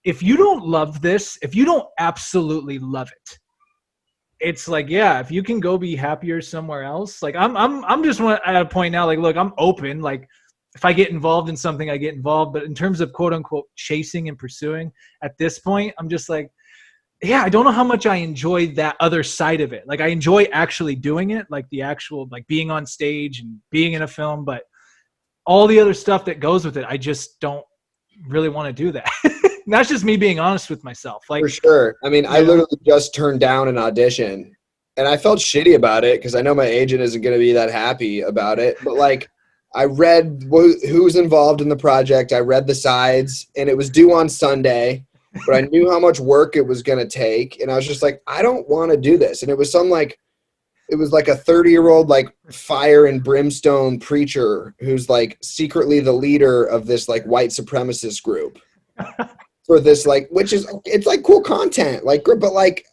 if you don't love this, if you don't absolutely love it, it's like, yeah, if you can go be happier somewhere else. Like I'm just at a point now, like, look, I'm open. Like, if I get involved in something, I get involved. But in terms of quote unquote chasing and pursuing at this point, I'm just like, yeah, I don't know how much I enjoy that other side of it. Like, I enjoy actually doing it, like the actual, like being on stage and being in a film, but all the other stuff that goes with it, I just don't really want to do that. And that's just me being honest with myself. Like, for sure. I mean, I literally just turned down an audition, and I felt shitty about it because I know my agent isn't going to be that happy about it. But like, I read who's involved in the project. I read the sides, and it was due on Sunday, but I knew how much work it was going to take. And I was just like, I don't want to do this. And it was it was like a 30-year-old, like fire and brimstone preacher who's like secretly the leader of this like white supremacist group. For this, like, which is, it's like cool content, like, but like,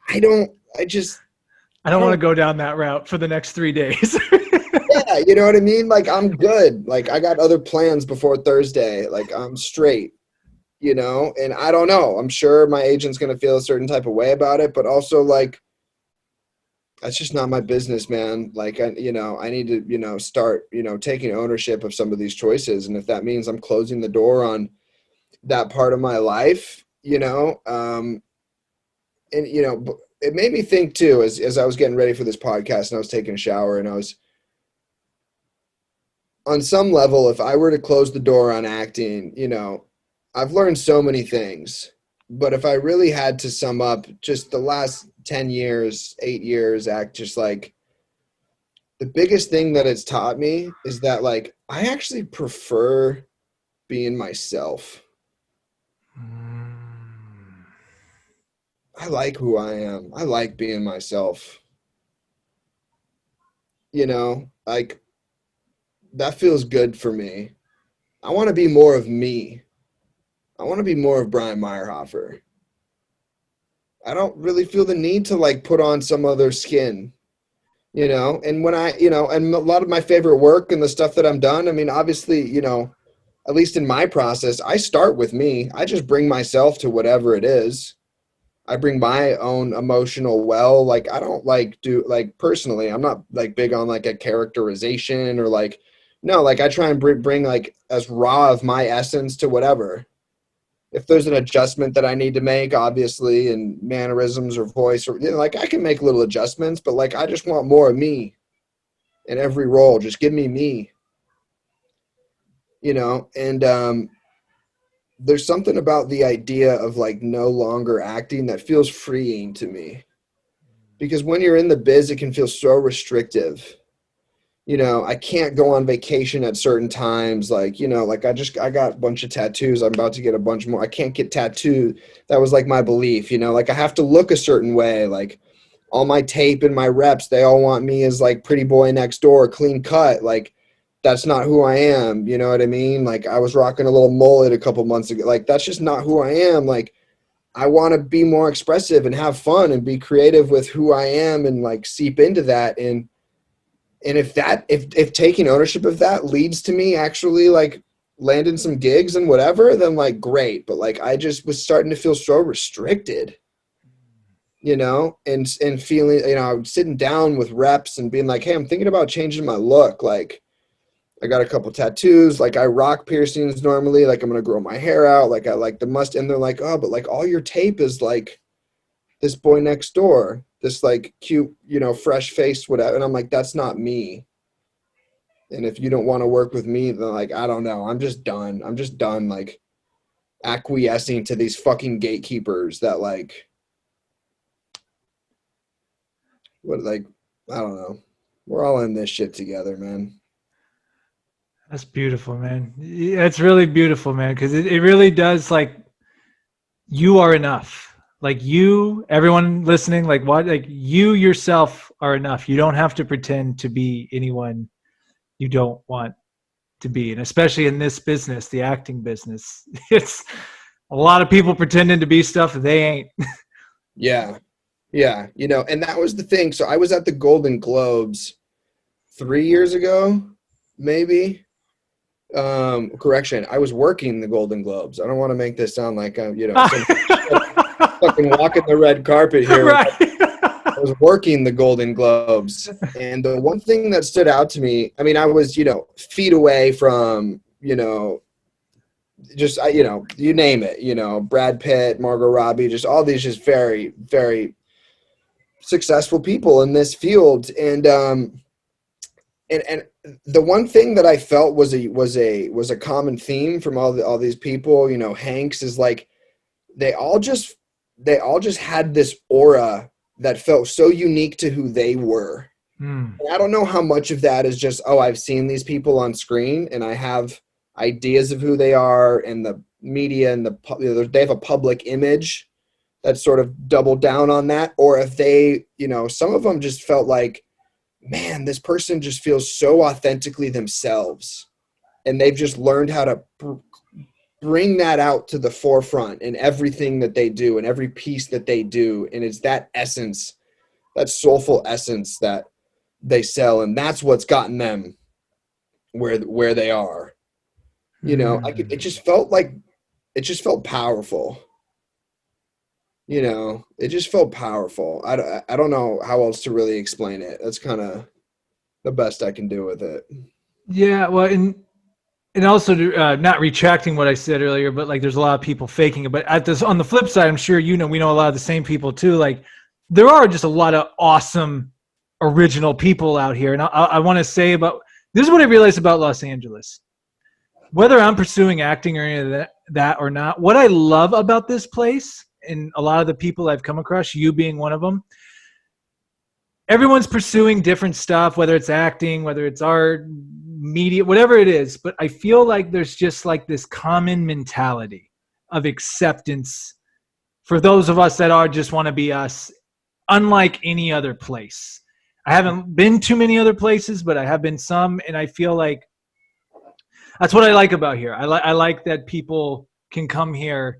I don't want to go down that route for the next 3 days. Yeah, you know what I mean? Like, I'm good. Like, I got other plans before Thursday. Like, I'm straight, you know? And I don't know. I'm sure my agent's going to feel a certain type of way about it, but also, like, that's just not my business, man. Like, I need to, start, taking ownership of some of these choices. And if that means I'm closing the door on that part of my life, and it made me think too, as I was getting ready for this podcast and I was taking a shower, and I was, on some level, if I were to close the door on acting, I've learned so many things, but if I really had to sum up just the last 10 years, 8 years, just like, the biggest thing that it's taught me is that, like, I actually prefer being myself. I like who I am. I like being myself. Like, that feels good for me. I want to be more of me. I want to be more of Brian Maierhofer. I don't really feel the need to like put on some other skin, and when and a lot of my favorite work and the stuff that I'm done, I mean, obviously, at least in my process, I start with me. I just bring myself to whatever it is. I bring my own emotional well. Like, I don't personally, I'm not like big on like a characterization or like, no, like I try and bring like as raw of my essence to whatever. If there's an adjustment that I need to make, obviously, in mannerisms or voice, or like I can make little adjustments, but like I just want more of me in every role. Just give me me, and there's something about the idea of like no longer acting that feels freeing to me, because when you're in the biz, it can feel so restrictive. I can't go on vacation at certain times. Like, like I got a bunch of tattoos. I'm about to get a bunch more. I can't get tattooed. That was like my belief, like I have to look a certain way. Like all my tape and my reps, they all want me as like pretty boy next door, clean cut. Like, that's not who I am. You know what I mean? Like, I was rocking a little mullet a couple months ago. Like, that's just not who I am. Like, I want to be more expressive and have fun and be creative with who I am and like seep into that. And if taking ownership of that leads to me actually like landing some gigs and whatever, then like great. But like, I just was starting to feel so restricted, and feeling, I'm sitting down with reps and being like, hey, I'm thinking about changing my look. Like, I got a couple tattoos. Like I rock piercings normally. Like I'm going to grow my hair out. Like I like the must. And they're like, oh, but like all your tape is like this boy next door, this like cute, you know, fresh faced, whatever. And I'm like, that's not me. And if you don't want to work with me, then like, I don't know. I'm just done. I'm just done like acquiescing to these fucking gatekeepers that like, what, like, I don't know. We're all in this shit together, man. That's beautiful, man. Yeah, it's really beautiful, man, because it really does, like, you are enough. Like you, everyone listening, like what, like you yourself are enough. You don't have to pretend to be anyone you don't want to be. And especially in this business, the acting business, it's a lot of people pretending to be stuff they ain't. Yeah. Yeah. You know, and that was the thing. So I was at the Golden Globes 3 years ago, maybe. Correction. I was working the Golden Globes. I don't want to make this sound like I'm, you know, fucking walking the red carpet here. Right. I was working the Golden Globes, and the one thing that stood out to me, I mean, I was, you know, feet away from, you know, just, you know, you name it, you know, Brad Pitt, Margot Robbie, just all these just very, very successful people in this field. And the one thing that I felt was a common theme from all these people, you know, Hanks, is like, they all just had this aura that felt so unique to who they were. And I don't know how much of that is just, oh, I've seen these people on screen and I have ideas of who they are, and the media and they have a public image that sort of doubled down on that. Or if they, you know, some of them just felt like, man, this person just feels so authentically themselves, and they've just learned how to bring that out to the forefront in everything that they do and every piece that they do. And it's that essence, that soulful essence that they sell. And that's what's gotten them where they are. You know, it just felt powerful. You know, it just felt powerful. I don't know how else to really explain it. That's kind of the best I can do with it. Yeah. Well, and also not retracting what I said earlier, but like there's a lot of people faking it. But on the flip side, I'm sure we know a lot of the same people too. Like there are just a lot of awesome original people out here. And I want to say this is what I realized about Los Angeles. Whether I'm pursuing acting or any of that or not, what I love about this place and a lot of the people I've come across, you being one of them, everyone's pursuing different stuff, whether it's acting, whether it's art, media, whatever it is. But I feel like there's just like this common mentality of acceptance for those of us that just want to be us, unlike any other place. I haven't been too many other places, but I have been some, and I feel like that's what I like about here. I like that people can come here,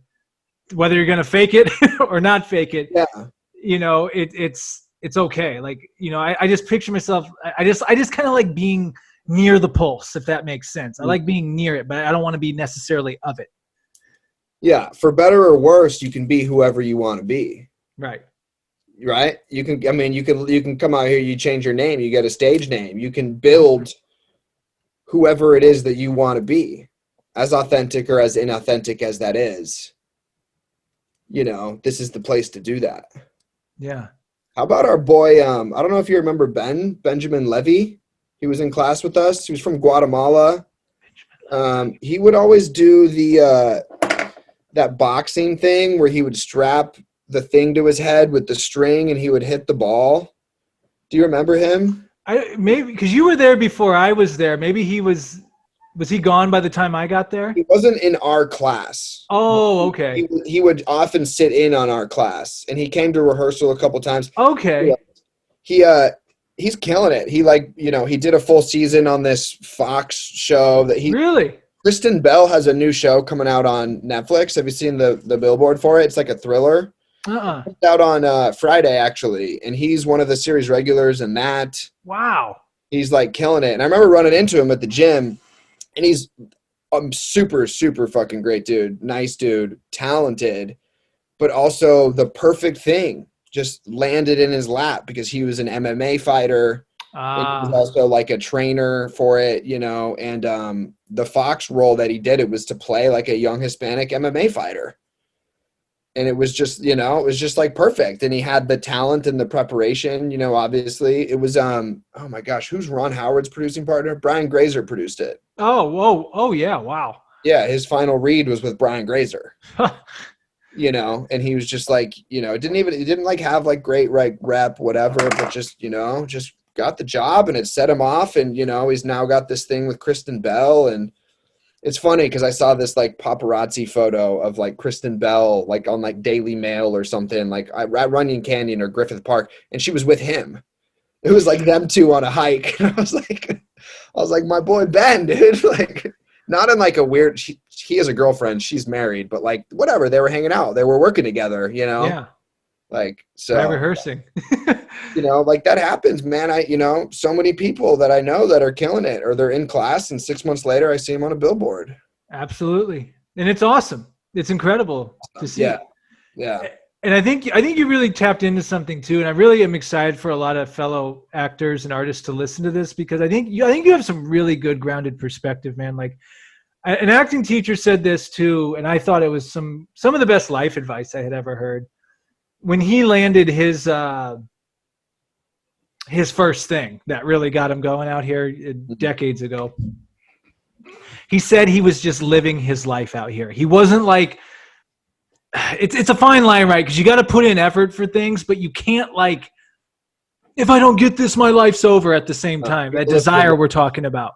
whether you're going to fake it or not fake it. Yeah. You know, it's okay. Like, you know, I just picture myself. I just kind of like being near the pulse, if that makes sense. I like being near it, but I don't want to be necessarily of it. Yeah. For better or worse, you can be whoever you want to be. Right. Right. You can come out here, you change your name, you get a stage name, you can build whoever it is that you want to be, as authentic or as inauthentic as that is. You know, this is the place to do that. Yeah. How about our boy, I don't know if you remember Benjamin Levy. He was in class with us. He was from Guatemala. He would always do that boxing thing where he would strap the thing to his head with the string and he would hit the ball. Do you remember him? Maybe because you were there before I was there. Maybe he was he gone by the time I got there? He wasn't in our class. Oh, okay. He would often sit in on our class, and he came to rehearsal a couple times. Okay. He's killing it. He did a full season on this Fox show that Really? Kristen Bell has a new show coming out on Netflix. Have you seen the billboard for it? It's like a thriller. It's out on Friday, actually, and he's one of the series regulars in that. Wow. He's like killing it. And I remember running into him at the gym, and he's super, super fucking great dude. Nice dude, talented, but also the perfect thing just landed in his lap because he was an MMA fighter. And he was also like a trainer for it, you know, and the Fox role that he did, it was to play like a young Hispanic MMA fighter. And it was just, you know, it was just like perfect. And he had the talent and the preparation, you know, obviously. It was oh my gosh, who's Ron Howard's producing partner? Brian Grazer produced it. Oh yeah, wow. Yeah, his final read was with Brian Grazer. You know, and he was just like, you know, it didn't like have like great rep, whatever, but just, you know, just got the job and it set him off. And, you know, he's now got this thing with Kristen Bell. And it's funny because I saw this like paparazzi photo of like Kristen Bell, like on like Daily Mail or something, like at Runyon Canyon or Griffith Park. And she was with him. It was like them two on a hike. And I was like, my boy Ben, dude, like, not in like a weird, he has a girlfriend, she's married, but like whatever, they were hanging out, they were working together, you know? Yeah. Like, so by rehearsing. you know, like that happens, man. You know, so many people that I know that are killing it, or they're in class and 6 months later I see them on a billboard. Absolutely. And it's awesome. It's incredible to see. Yeah. And I think you really tapped into something too. And I really am excited for a lot of fellow actors and artists to listen to this, because I think you have some really good grounded perspective, man. Like an acting teacher said this too, and I thought it was some of the best life advice I had ever heard. When he landed his first thing that really got him going out here decades ago, he said he was just living his life out here. He wasn't like, it's a fine line, right? Because you got to put in effort for things, but you can't like, if I don't get this, my life's over at the same time. That desire we're talking about.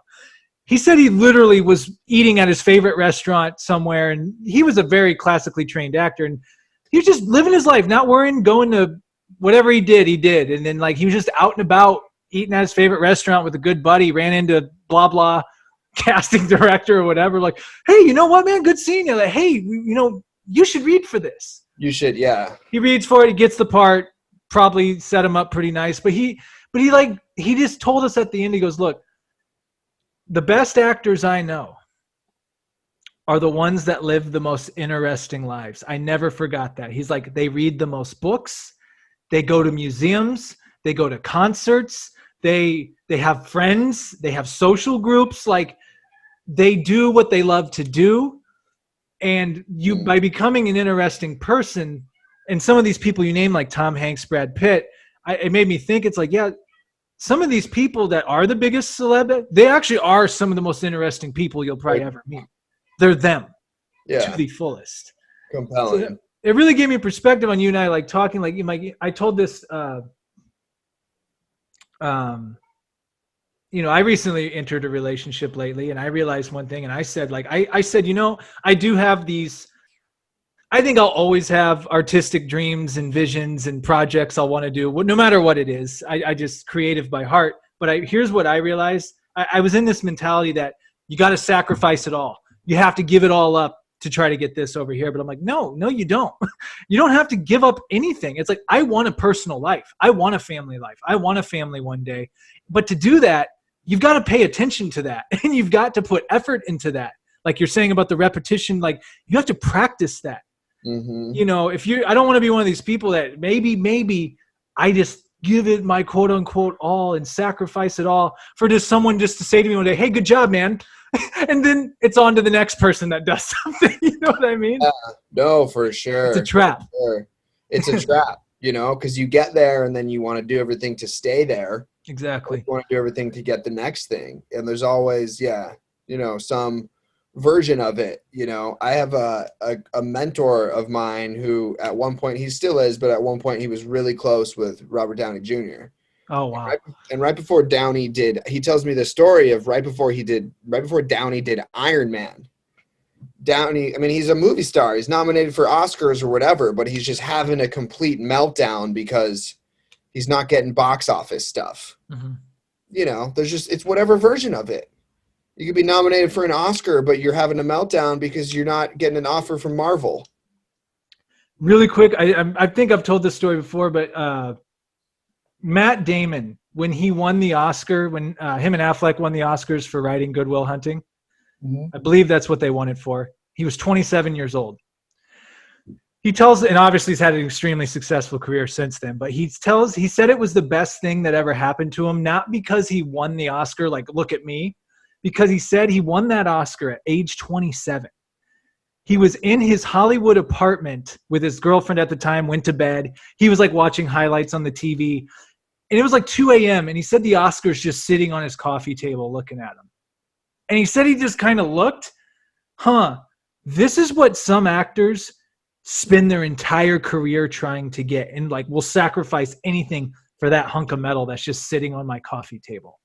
He said he literally was eating at his favorite restaurant somewhere, and he was a very classically trained actor, and he was just living his life, not worrying, going to whatever he did. And then like he was just out and about eating at his favorite restaurant with a good buddy, ran into blah, blah casting director or whatever. Like, hey, you know what, man? Good seeing you. Like, hey, you know, you should read for this. You should, yeah. He reads for it. He gets the part. Probably set him up pretty nice. But he just told us at the end. He goes, look, the best actors I know are the ones that live the most interesting lives. I never forgot that. He's like, they read the most books. They go to museums. They go to concerts. They have friends. They have social groups. Like, they do what they love to do. And you, by becoming an interesting person, and some of these people you name, like Tom Hanks, Brad Pitt, it made me think, it's like, yeah, some of these people that are the biggest celeb, they actually are some of the most interesting people you'll probably ever meet. They're them to the fullest. Compelling. So it really gave me a perspective on you and I, like talking, like I told this, you know, I recently entered a relationship lately, and I realized one thing, and I said, like, I said, you know, I do have these, I think I'll always have artistic dreams and visions and projects I'll want to do, no matter what it is. I just creative by heart. But here's what I realized. I was in this mentality that you got to sacrifice it all. You have to give it all up to try to get this over here. But I'm like, no, you don't. You don't have to give up anything. It's like, I want a personal life. I want a family life. I want a family one day. But to do that, you've got to pay attention to that, and you've got to put effort into that. Like you're saying about the repetition, like you have to practice that. Mm-hmm. You know, I don't want to be one of these people that maybe I just give it my quote unquote all and sacrifice it all for just someone just to say to me one day, hey, good job, man. And then it's on to the next person that does something. You know what I mean? No, for sure. It's a trap. Sure. It's a trap, you know, because you get there and then you want to do everything to stay there. Exactly. You want to do everything to get the next thing. And there's always, you know, some version of it. You know, I have a mentor of mine who at one point, he still is, but at one point he was really close with Robert Downey Jr. Oh, wow. And right before Downey he tells me the story of right before Downey did Iron Man. Downey, I mean, he's a movie star. He's nominated for Oscars or whatever, but he's just having a complete meltdown because he's not getting box office stuff. Mm-hmm. You know, it's whatever version of it. You could be nominated for an Oscar, but you're having a meltdown because you're not getting an offer from Marvel. Really quick, I think I've told this story before, but Matt Damon, when he won the Oscar, when him and Affleck won the Oscars for writing Good Will Hunting, mm-hmm. I believe that's what they won it for. He was 27 years old. he tells, and obviously he's had an extremely successful career since then, but he said it was the best thing that ever happened to him, not because he won the Oscar, like, look at me, because he said he won that Oscar at age 27. He was in his Hollywood apartment with his girlfriend at the time, went to bed. He was like watching highlights on the TV, and it was like 2 a.m. And he said the Oscar's just sitting on his coffee table looking at him. And he said he just kind of looked, this is what some actors spend their entire career trying to get, and like will sacrifice anything for that hunk of metal that's just sitting on my coffee table.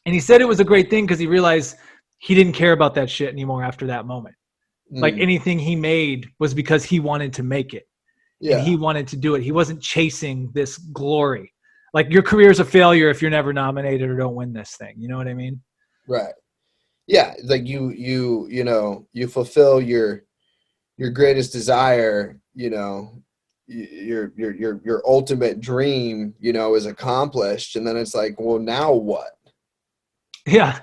And he said it was a great thing because he realized he didn't care about that shit anymore after that moment. Like anything he made was because he wanted to make it. Yeah. And he wanted to do it. He wasn't chasing this glory. Like, your career's a failure if you're never nominated or don't win this thing. You know what I mean? Right. Yeah. Like you fulfill your greatest desire, your ultimate dream, is accomplished. And then it's like, well, now what? Yeah.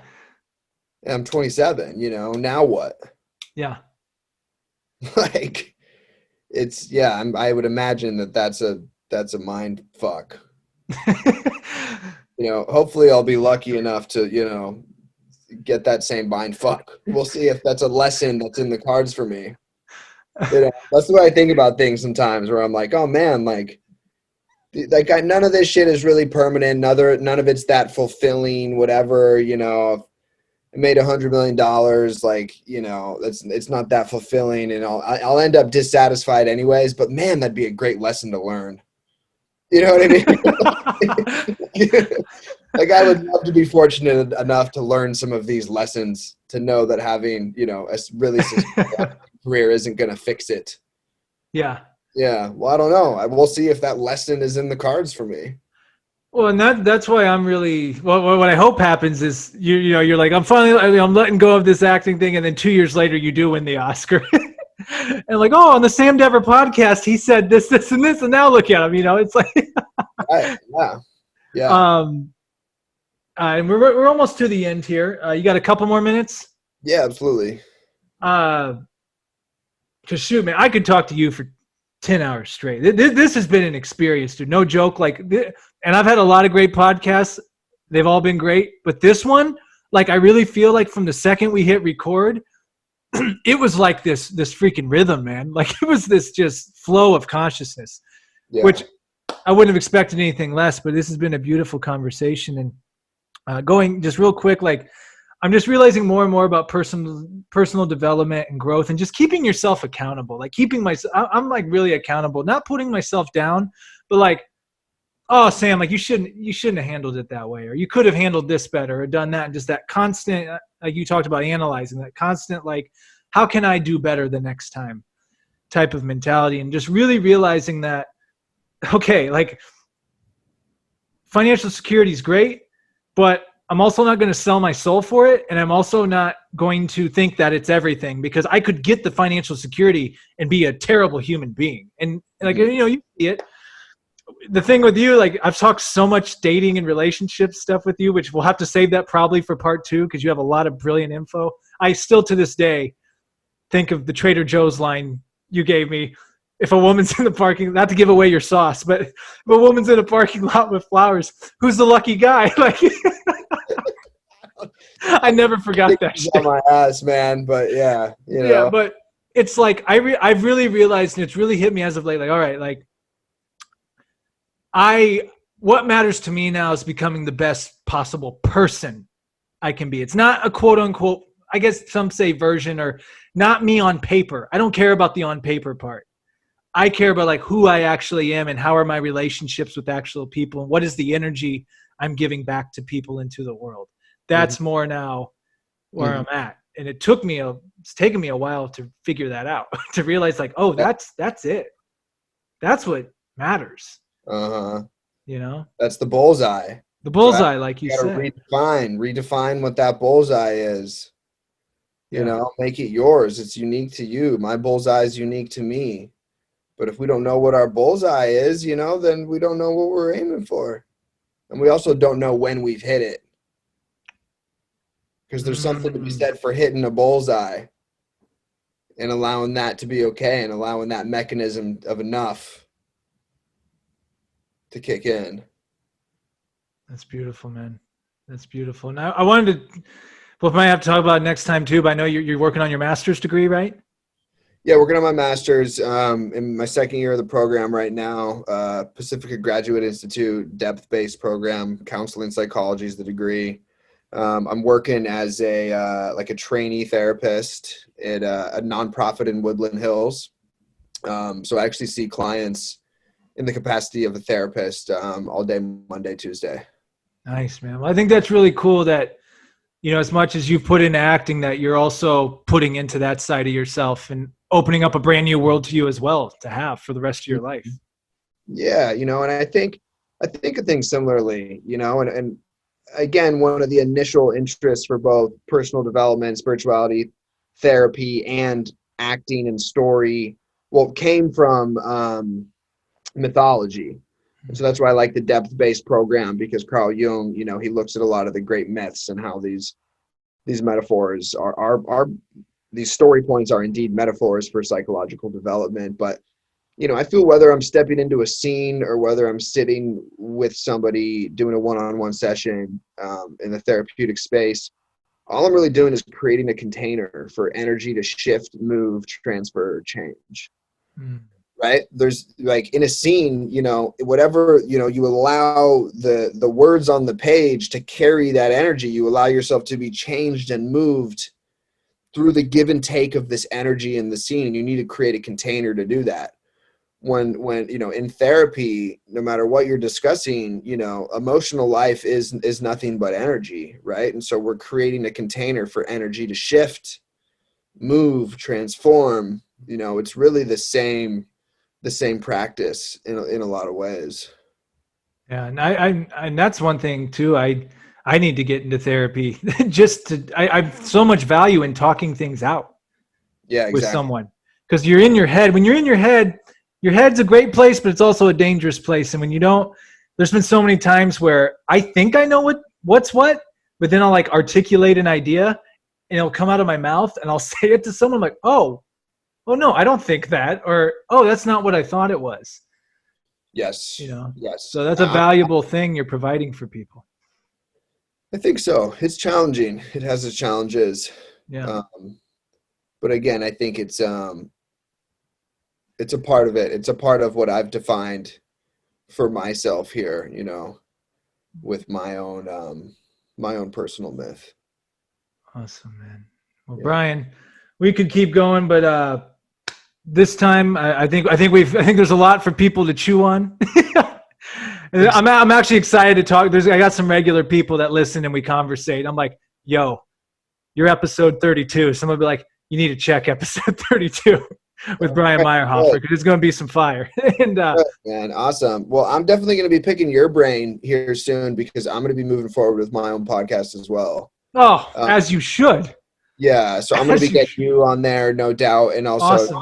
I'm 27, now what? Yeah. Like, it's, I would imagine that's a mind fuck. Hopefully I'll be lucky enough to, get that same mind fuck. We'll see if that's a lesson that's in the cards for me. That's the way I think about things sometimes, where I'm like, oh man, like none of this shit is really permanent. None of it's that fulfilling, whatever, I made $100 million. Like, it's not that fulfilling, and I'll end up dissatisfied anyways, but man, that'd be a great lesson to learn. You know what I mean? Like, I would love to be fortunate enough to learn some of these lessons, to know that having, a really successful career isn't going to fix it. Yeah. Yeah. Well, I don't know. We'll see if that lesson is in the cards for me. Well, and that's why I'm really, what I hope happens is you're like, I'm letting go of this acting thing. And then 2 years later, you do win the Oscar. And like, on the Sam Dever podcast, he said this, and this, and now look at him, it's like, right. Yeah. Yeah. And we're almost to the end here. You got a couple more minutes? Yeah, absolutely. Because shoot, man, I could talk to you for 10 hours straight. This has been an experience, dude. No joke. Like, and I've had a lot of great podcasts. They've all been great. But this one, like, I really feel like from the second we hit record, it was like this freaking rhythm, man. Like, it was this just flow of consciousness, which I wouldn't have expected anything less. But this has been a beautiful conversation. And going just real quick, like, I'm just realizing more and more about personal development and growth, and just keeping yourself accountable. Like, I'm like really accountable, not putting myself down, but like, oh, Sam, like, you shouldn't have handled it that way, or you could have handled this better or done that. And just that constant, like you talked about, analyzing, that constant, like, how can I do better the next time type of mentality. And just really realizing that, okay, like, financial security is great, but I'm also not going to sell my soul for it. And I'm also not going to think that it's everything, because I could get the financial security and be a terrible human being. And like, you see it. The thing with you, like, I've talked so much dating and relationship stuff with you, which we'll have to save that probably for part 2, because you have a lot of brilliant info. I still to this day think of the Trader Joe's line you gave me. If a woman's in the parking, not to give away your sauce, but if a woman's in a parking lot with flowers, who's the lucky guy? Like, I never forgot that shit. On my ass, man. But yeah, Yeah, but it's like, I've really realized, and it's really hit me as of late, like, all right, like, what matters to me now is becoming the best possible person I can be. It's not a quote unquote, I guess some say version, or not me on paper. I don't care about the on paper part. I care about like who I actually am, and how are my relationships with actual people, and what is the energy I'm giving back to people into the world. That's more now where I'm at. And it's taken me a while to figure that out, to realize like, oh, that's it. That's what matters. That's the bullseye. The bullseye, like you said. Redefine what that bullseye is. Make it yours. It's unique to you. My bullseye is unique to me. But if we don't know what our bullseye is, then we don't know what we're aiming for. And we also don't know when we've hit it. Because there's something to be said for hitting a bullseye. and allowing that to be okay, and allowing that mechanism of enough to kick in. That's beautiful, man. That's beautiful. Now I wanted to, we might have to talk about it next time too, but I know you're working on your master's degree, right? Yeah, working on my master's in my second year of the program right now. Pacifica Graduate Institute, depth-based program, counseling psychology is the degree. I'm working as a trainee therapist at a nonprofit in Woodland Hills. So I actually see clients in the capacity of a therapist all day, Monday, Tuesday. Nice, man. Well, I think that's really cool that, as much as you've put into acting, that you're also putting into that side of yourself and opening up a brand new world to you as well to have for the rest of your life. Yeah, and I think of things similarly, and again, one of the initial interests for both personal development, spirituality, therapy, and acting and story, came from mythology. And so that's why I like the depth-based program, because Carl Jung, he looks at a lot of the great myths and how these metaphors are these story points are indeed metaphors for psychological development. But I feel whether I'm stepping into a scene or whether I'm sitting with somebody doing a one-on-one session in the therapeutic space, all I'm really doing is creating a container for energy to shift, move, transfer, change. Right? There's like in a scene, whatever, you allow the words on the page to carry that energy. You allow yourself to be changed and moved through the give and take of this energy in the scene. And you need to create a container to do that. When in therapy, no matter what you're discussing, emotional life is nothing but energy, right? And so we're creating a container for energy to shift, move, transform. It's really the same practice in a lot of ways. Yeah, and that's one thing too. I need to get into therapy I've so much value in talking things out. Yeah, exactly. With someone, because you're in your head. When you're in your head, your head's a great place, but it's also a dangerous place. And when you don't, there's been so many times where I think I know what's what, but then I'll like articulate an idea and it'll come out of my mouth and I'll say it to someone like, oh no, I don't think that, or, oh, that's not what I thought it was. Yes. Yes. So that's a valuable thing you're providing for people. I think so. It's challenging. It has its challenges. Yeah. But again, I think it's a part of it. It's a part of what I've defined for myself here, with my own personal myth. Awesome, man. Well, yeah. Brian, we could keep going, but this time I think there's a lot for people to chew on. I'm actually excited to talk. I got some regular people that listen and we conversate. I'm like, yo, you're episode 32. Someone will be like, you need to check episode 32 with Brian Maierhofer, because it's going to be some fire. And man, awesome. Well, I'm definitely going to be picking your brain here soon, because I'm going to be moving forward with my own podcast as well. Oh, as you should. Yeah, so I'm going to be getting you on there, no doubt. And also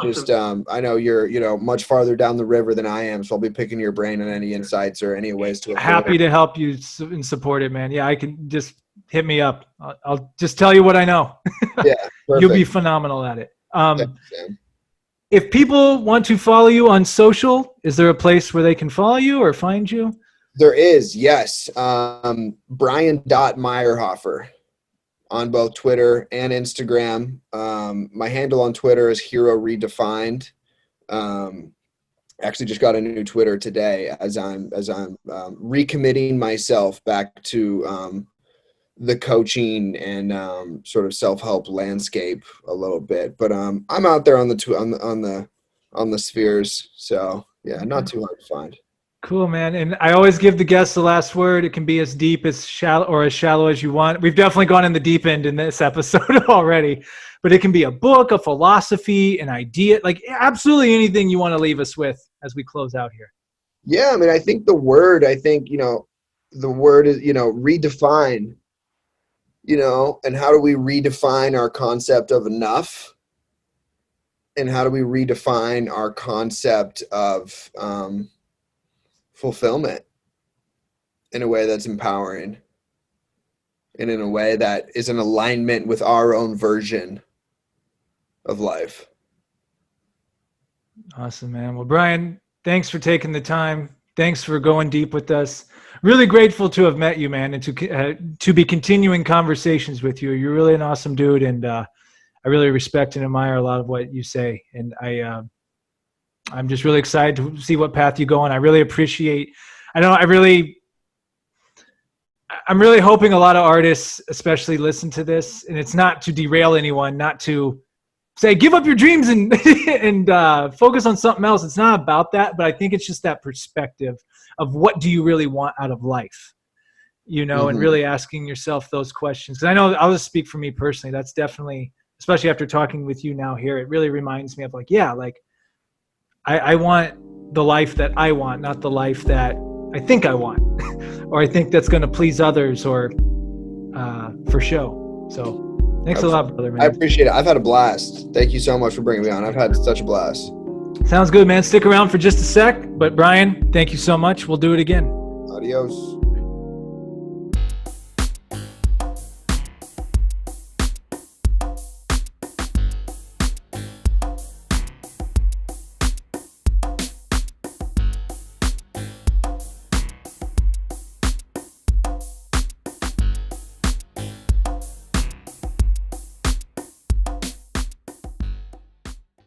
I know you're, much farther down the river than I am, so I'll be picking your brain on any insights or any ways to. Happy to help you and support it, man. Yeah, I can just hit me up. I'll just tell you what I know. Yeah, perfect. You'll be phenomenal at it. If people want to follow you on social, is there a place where they can follow you or find you? There is, yes. Brian Maierhofer. On both Twitter and Instagram. My handle on Twitter is Hero Redefined. Actually just got a new Twitter today as I'm recommitting myself back to the coaching and sort of self-help landscape a little bit. But I'm out there on the spheres. So yeah, not too hard to find. Cool, man. And I always give the guests the last word. It can be as deep as shallow or as shallow as you want. We've definitely gone in the deep end in this episode already, but it can be a book, a philosophy, an idea, like absolutely anything you want to leave us with as we close out here. Yeah. I mean, I think the word is, redefine, and how do we redefine our concept of enough? And how do we redefine our concept of, fulfillment in a way that's empowering and in a way that is in alignment with our own version of life. Awesome, man. Well, Brian, thanks for taking the time. Thanks for going deep with us. Really grateful to have met you, man, and to be continuing conversations with you. You're really an awesome dude, and I really respect and admire a lot of what you say. And I'm just really excited to see what path you go on. I really appreciate. I'm really hoping a lot of artists, especially, listen to this, and it's not to derail anyone, not to say give up your dreams and and focus on something else. It's not about that, but I think it's just that perspective of what do you really want out of life, and really asking yourself those questions. Because I know I'll just speak for me personally. That's definitely, especially after talking with you now here, it really reminds me of I want the life that I want, not the life that I think I want, or I think that's going to please others, or for show. So. Thanks a lot, brother, man. I appreciate it. I've had a blast. Thank you so much for bringing me on. I've had such a blast. Sounds good, man. Stick around for just a sec. But Brian, thank you so much. We'll do it again. Adios.